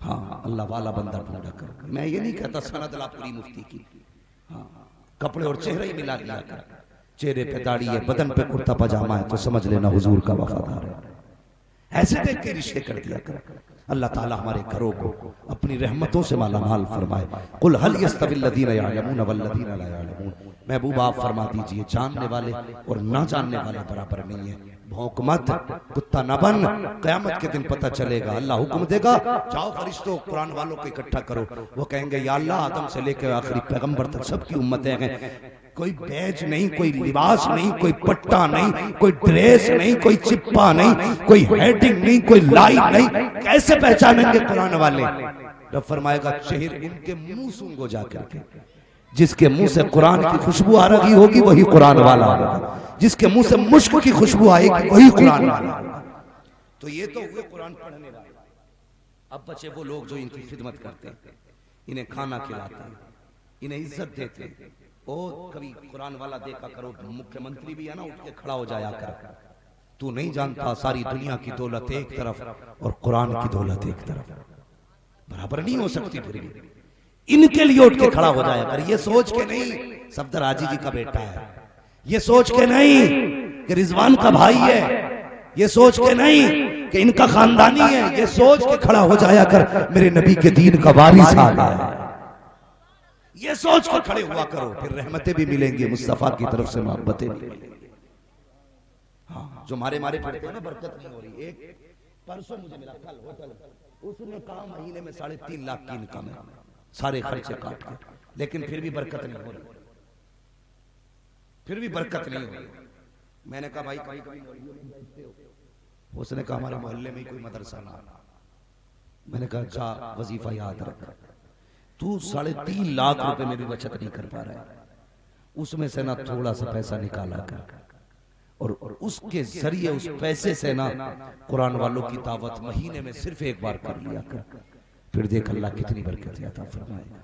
S1: ہاں اللہ والا بندہ ڈھونڈا کرو۔ میں یہ نہیں کہتا سند لا پوری مفتی کی، ہاں کپڑے اور چہرہ ہی ملا لیا کر، چہرے پہ داڑھی ہے، بدن پہ کرتا پاجامہ ہے تو سمجھ لینا حضور کا وفادار ہے، ایسے دیکھ کے رشتے کر دیا کر۔ اللہ تعالی ہمارے گھروں کو اپنی رحمتوں سے مالا مال فرمائے۔ قل هل يستوي الذين يعلمون والذين لا يعلمون۔ محبوب آپ فرما دیجئے جاننے والے اور نہ جاننے والے برابر نہیں ہیں. بھونک مت، کتا نہ بن، قیامت کے دن پتہ چلے گا. اللہ حکم دے گا جاؤ فرشتوں قرآن والوں کو اکٹھا کرو. وہ کہیں گے یا اللہ آدم سے لے کے آخری پیغمبر تک سب کی امتیں ہیں، کوئی بیج نہیں، کوئی لباس نہیں، کوئی پٹا نہیں، کوئی ڈریس نہیں، کوئی چپا نہیں، کوئی ہیڈنگ نہیں، کوئی لائن نہیں، کیسے پہچانیں گے قرآن والے؟ رب فرمائے گا چہر ان کے منہ سونگو جا کر کے. جس کے منہ سے قرآن کی خوشبو آ رہی ہوگی وہی قرآن والا ہوگا، جس کے منہ سے مشک کی خوشبو آئے گی وہی قرآن والا ہوگا. تو یہ تو ہوئے قرآن پڑھنے والے. اب بچے وہ لوگ جو ان کی خدمت کرتے ہیں، انہیں کھانا کھلاتے ہیں، انہیں عزت دیتے ہیں. او کبھی قرآن والا دیکھا کرو، مکھیہ منتری بھی ہے نا، اٹھ کے کھڑا ہو جایا کر. تو نہیں جانتا ساری دنیا کی دولت ایک طرف اور قرآن کی دولت ایک طرف برابر نہیں ہو سکتی. پھر بھی ان کے لیے اٹھ کے کھڑا ہو جایا کر. یہ سوچ کے نہیں صفدر حاجی جی کا بیٹا ہے، یہ سوچ کے نہیں کہ رضوان کا بھائی ہے، یہ سوچ کے نہیں کہ ان کا خاندانی ہے، یہ سوچ کے کھڑا ہو جایا کر میرے نبی کے دین کا وارث آ گیا ہے. یہ سوچ کے کھڑے ہوا کرو، پھر رحمتیں بھی ملیں گی، مصطفیٰ کی طرف سے محبتیں بھی ملیں گی. ہاں جو مارے پڑتے ہیں نا برکت نہیں ہو رہی. ایک پرسوں مجھے ملا کل ہوٹل، اس نے کہا مہینے میں 3.5 لاکھ کی انکم ہے، سارے خرچے کاٹ کے، لیکن پھر بھی برکت نہیں ہو رہی، پھر بھی برکت نہیں ہو رہی. میں نے کہا بھائی کبھی مولویوں میں بیٹھتے ہو؟ اس نے کہا ہمارے محلے میں کوئی مدرسہ نہ. میں نے کہا جا وظیفہ یاد رکھ، تو 3.5 لاکھ روپے میں بھی بچت نہیں کر پا رہا ہے، اس میں سے نہ تھوڑا سا پیسہ نکالا کر اور اس کے ذریعے اس پیسے سے نہ قرآن والوں کی دعوت مہینے میں صرف ایک بار کر لیا کر، پھر دیکھ اللہ کتنی برکت عطا فرمائے گا.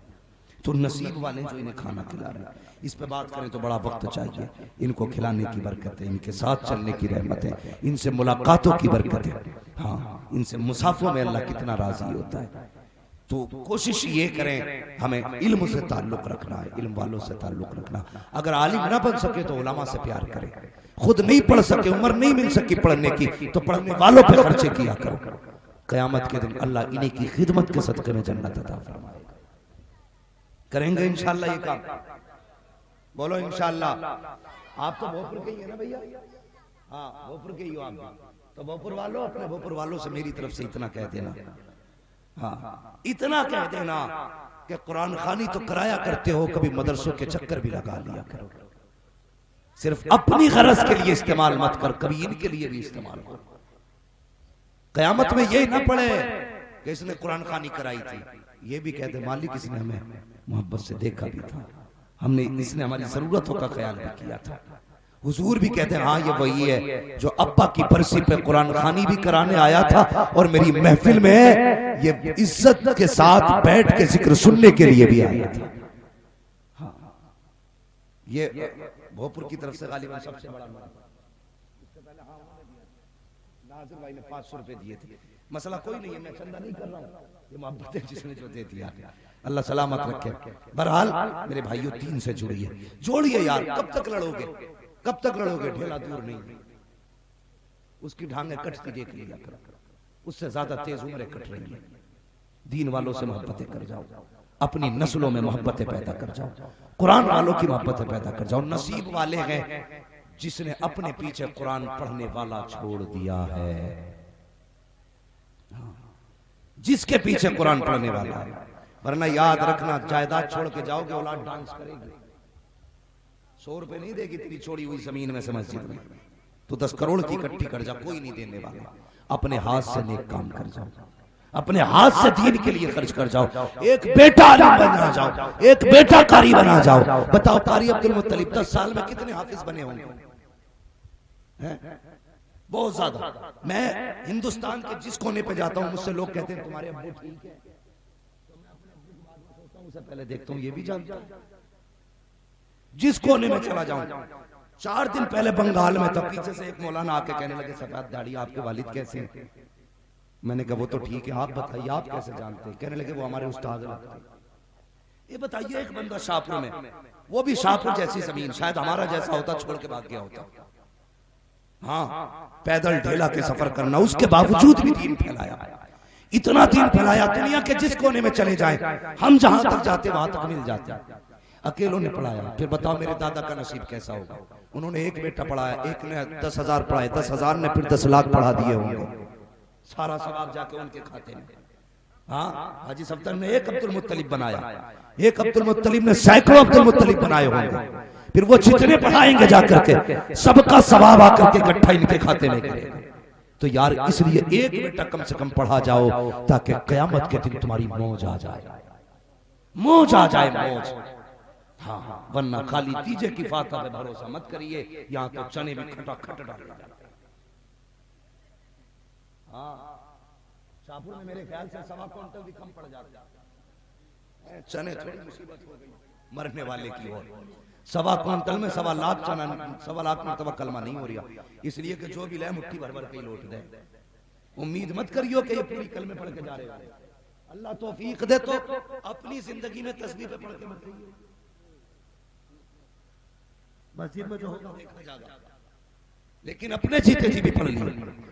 S1: تو نصیب والے جو انہیں کھانا کھلا رہے ہیں، اس پہ بات کریں تو بڑا وقت چاہیے. ان کو کھلانے کی برکت ہے، ان کے ساتھ چلنے کی رحمت ہے، ان سے ملاقاتوں کی برکت ہے. ہاں ان سے مسافوں میں اللہ کتنا راضی ہوتا ہے. تو کوشش یہ کریں ہمیں علم سے تعلق رکھنا ہے، علم والوں سے تعلق رکھنا. اگر عالم نہ بن سکے تو علماء سے پیار کریں. خود نہیں پڑھ سکے، عمر نہیں مل سکی پڑھنے کی، تو پڑھنے والوں پہ خرچے کیا کرو. قیامت کے دن اللہ انہیں کی خدمت کے صدقے میں جنت عطا فرمائے گا. کریں گے انشاءاللہ یہ کام؟ بولو انشاءاللہ. آپ تو بھوپر کے ہی ہیں نا بھیا؟ ہاں بھوپر کے ہی ہو آپ بھی. تو بھوپر والوں اپنے بھوپر والوں سے میری طرف سے اتنا کہہ دینا، ہاں اتنا کہہ دینا کہ قرآن خوانی تو کرایا کرتے ہو، کبھی مدرسوں کے چکر بھی لگا لیا کرو. صرف اپنی غرض کے لیے استعمال مت کر، کبھی ان کے لیے بھی استعمال کر. قیامت میں یہ نہ پڑے کہ اس نے قرآن خوانی کرائی تھی، یہ بھی کہہ دے مالک اس نے ہمیں محبت سے دیکھا بھی تھا، اس نے ہماری ضرورتوں کا خیال بھی کیا تھا. حضور بھی کہتے ہیں ہاں یہ وہی ہے جو ابا کی برسی پہ قرآن خوانی بھی کرانے آیا تھا اور میری محفل میں یہ عزت کے ساتھ بیٹھ کے ذکر سننے کے لیے بھی آیا تھا. یہ بھوپر کی طرف سے غالباً سب سے بڑا ناظر بھائی نے 500 روپے دیے تھے. مسئلہ کوئی نہیں ہے، میں چندہ نہیں کر رہا ہوں، یہ محبت ہے جس نے جو دے دیا. اللہ سلامت رکھے. بہرحال میرے بھائیوں دین سے جوڑیے یار. کب تک لڑو گے، کب تک لڑو گے؟ ڈھیلا دور نہیں، اس کی ڈھانگیں کٹتی دیکھ لیا کرو، اس سے زیادہ تیز عمریں کٹ رہی ہیں. دین والوں سے محبتیں کر جاؤ، اپنی نسلوں میں محبتیں پیدا کر جاؤ، قرآن والوں کی محبتیں پیدا کر جاؤ. نصیب والے ہیں جس نے اپنے پیچھے قرآن پڑھنے والا چھوڑ دیا ہے، جس کے پیچھے قرآن پڑھنے والا ہے. ورنہ یاد رکھنا جائیداد چھوڑ کے جاؤ گے اولاد ڈانس کرے گی. 100 روپے نہیں دے گی تیری چھوڑی ہوئی زمین میں سے مسجد میں. تو 10 کروڑ کی اکٹھی کر جا، کوئی نہیں دینے والا. اپنے ہاتھ سے نیک کام کر جاؤ، اپنے ہاتھ سے دین کے لیے خرچ کر جاؤ. ایک بیٹا عالم بنا جاؤ، ایک بیٹا قاری بنا جاؤ. بتاؤ قاری عبدالمطلب 10 سال میں کتنے حافظ بنے ہوں گے؟ بہت زیادہ. میں ہندوستان کے جس کونے پہ جاتا ہوں مجھ سے لوگ کہتے ہیں تمہارے ابو ٹھیک ہے، تو میں اپنے ابو کے بارے میں سوچتا ہوں، اسے پہلے دیکھتا ہوں یہ بھی جانتا ہے. جس کونے میں چلا جاؤں. 4 دن پہلے بنگال میں تھا، پیچھے سے ایک مولانا آ کے کہنے لگے سفید داڑھی آپ کے والد کیسے ہیں؟ میں نے کہا وہ تو ٹھیک ہے، آپ بتائیے آپ کیسے جانتے ہیں؟ کہنے لگے وہ ہمارے استاد لگتے ہیں. یہ بتائیے ایک بندہ شاہپور میں، وہ بھی شاہپور جیسی زمین، شاید ہمارا جیسا ہوتا چھوڑ کے بھاگ گیا ہوتا. ہاں پیدل ڈھیلا کے سفر کرنا، اس کے باوجود بھی دین پھیلایا. اتنا دین پھیلایا دنیا کے جس کونے میں چلے جائیں، ہم جہاں تک جاتے وہاں تک مل جاتے. اکیلوں نے پڑھایا. پھر بتاؤ میرے دادا کا نصیب کیسا ہوگا. انہوں نے ایک بیٹا پڑھایا, ایک نے 10,000 پڑھائے, 10,000 نے پھر 10 لاکھ پڑھا دیے ہوں گے. سارا ثواب جا کے ان کے کھاتے میں. ہاں حاجی صفتر نے ایک عبد المطلب بنایا, ایک عبد المطلب نے سینکڑوں عبد المطلب بنائے ہوں گے. پھر وہ جتنے پڑھائیں گے جا کر کے سب کا ثواب آ کر کے اکٹھا ان کے کھاتے میں گرے گا. تو یار اس لیے ایک بیٹا کم سے کم پڑھا جاؤ تاکہ قیامت کے دن تمہاری موج آ جائے, موج آ جائے, موج. ہاں ورنہ خالی تیجے کی فاتحہ پہ بھروسہ مت کریے, یہاں تو چنے بھی کھٹا کھٹ ڈالے. ہاں شاپور میں میرے خیال سے 1.25 کوئنٹل بھی کم پڑ جاتا ہے. چنے تھوڑی مصیبت ہو گئی مرنے والے کی اور 1.25 کوئنٹل میں 1.25 لاکھ چنا, 1.25 لاکھ مرتبہ کلمہ نہیں ہو رہا. اس لیے کہ جو بھی لے مٹھی بھر بھر کے لوٹ دے. امید مت کریو کہ یہ پوری کلمے پڑھ کے جا رہے ہیں. اللہ توفیق دے تو اپنی زندگی میں تسبیح پہ پڑھ کے مت رہیے. مسجد میں جو ہوگا دیکھا جائے گا, لیکن اپنے جیتے جی بھی پڑھ لیے.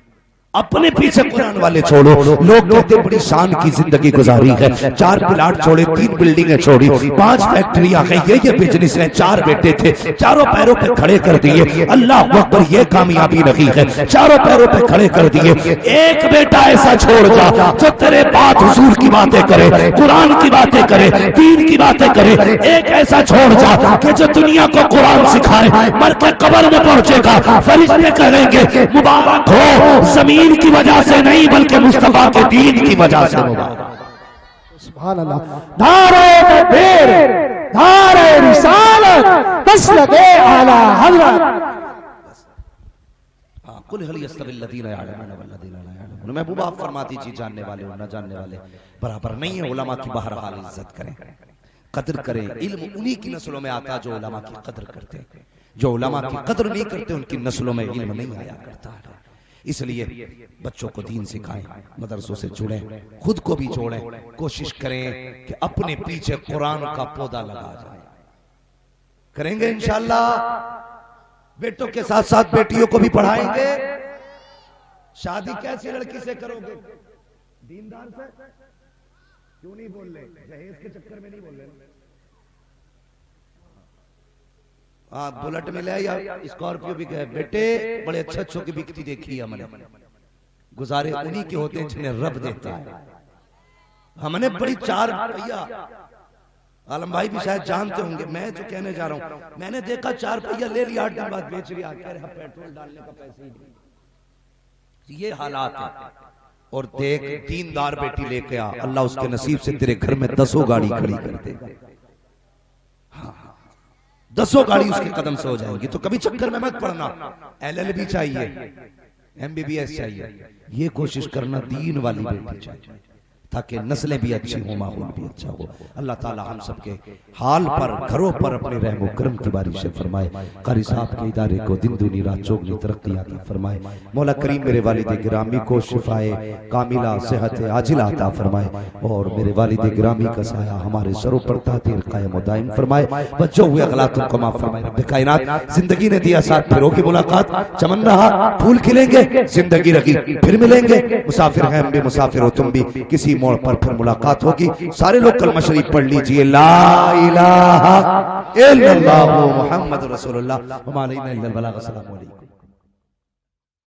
S1: اپنے پیچھے قرآن والے چھوڑو. لوگ کہتے بڑی شان کی زندگی گزاری ہے, 4 پلاٹ چھوڑے, 3 بلڈنگیں چھوڑی, 5 فیکٹریاں ہیں, یہ بزنس ہیں, 4 بیٹے تھے, چاروں پیروں پہ کھڑے کر دیے. اللہ اکبر, یہ کامیابی نہیں ہے. چاروں پیروں پہ کھڑے کر دیے. ایک بیٹا ایسا چھوڑ جا جو تیرے بات حضور کی باتیں کرے, قرآن کی باتیں کرے, دین کی باتیں کرے. ایک ایسا چھوڑ جا کہ جو دنیا کو قرآن سکھائے. مر کے قبر میں پہنچے گا, فرشتے کہیں گے مبارک ہو, زمین کی وجہ سے نہیں بلکہ مصطفیٰ کے دین کی وجہ سے ہوگا.
S2: سبحان اللہ. نعرہ تکبیر, نعرہ رسالت, مسلک اعلی حضرت.
S1: قل هل يستوي الذين يعلمون والذين لا يعلمون. محبوب آپ فرماتی جی جاننے والے اور نہ جاننے والے برابر نہیں ہیں. علماء کی بہرحال عزت کریں, قدر کریں. علم انہی کی نسلوں میں آتا جو علماء کی قدر کرتے. جو علماء کی قدر نہیں کرتے ان کی نسلوں میں علم نہیں آیا کرتا. اس لیے بچوں کو دین سکھائیں, مدرسوں سے جڑیں, خود کو بھی جوڑیں. کوشش کریں کہ اپنے پیچھے قرآن کا پودا لگا جائے. کریں گے انشاءاللہ. بیٹوں کے ساتھ ساتھ بیٹیوں کو بھی پڑھائیں گے. شادی کیسی لڑکی سے کرو گے؟ دیندار سے. کیوں نہیں بول رہے؟ جہیز کے چکر میں نہیں بول رہے. بلٹ ملے یا اسکارپیو بھی گئے, بیٹے بڑے اچھے اچھوں کی بکتی دیکھی ہم نے. گزارے انہی کے ہوتے ہیں جنہیں رب دیتا ہے. ہم نے بڑی 4 پہیا, عالم بھائی بھی شاید جانتے ہوں گے میں جو کہنے جا رہا ہوں. میں نے دیکھا 4 پہیا لے لیا, 8 دن بعد بیچ لیا, کہہ رہا پیٹرول ڈالنے کا پیسے ہی نہیں. یہ حالات ہیں. اور دیکھ دیندار بیٹی لے کے آ, اللہ اس کے نصیب سے تیرے گھر میں 10 گاڑی کھڑی کر دے گا. 10 گاڑی اس کے قدم سے ہو جائیں گی. تو کبھی چکر میں مت پڑنا. LLB چاہیے, MBBS چاہیے. یہ کوشش کرنا دین والی بیٹی چاہیے تاکہ نسلیں بھی اچھی ہوں, ماحول بھی اچھا ہو. اللہ تعالی ہم سب کے حال پر, گھروں پر اپنے رحم و کرم کی بارش فرمائے. قاری صاحب کے ادارے کو دن دنی رات چوگنی ترقی عطا فرمائے. مولا کریم میرے والد گرامی کو شفائے کاملہ, صحت عاجلہ عطا فرمائے. اور میرے والد گرامی کا سایہ ہمارے سروں پر تاثیر قائم و دائم فرمائے. بچوں ہوئے غلطوں کو معاف فرمائے. رب کائنات زندگی نے دیا ساتھ, پھروں کی ملاقات, چمن رہا پھول کھلیں گے, زندگی رہی پھر ملیں گے. مسافر ہیں ہم بھی, مسافر ہو تم بھی, کسی موڑ پر پھر ملاقات ہوگی. سارے لوگ کلمہ شریف پڑھ لیجئے, لا الہ الا اللہ محمد رسول اللہ. ہمارے السلام علیکم.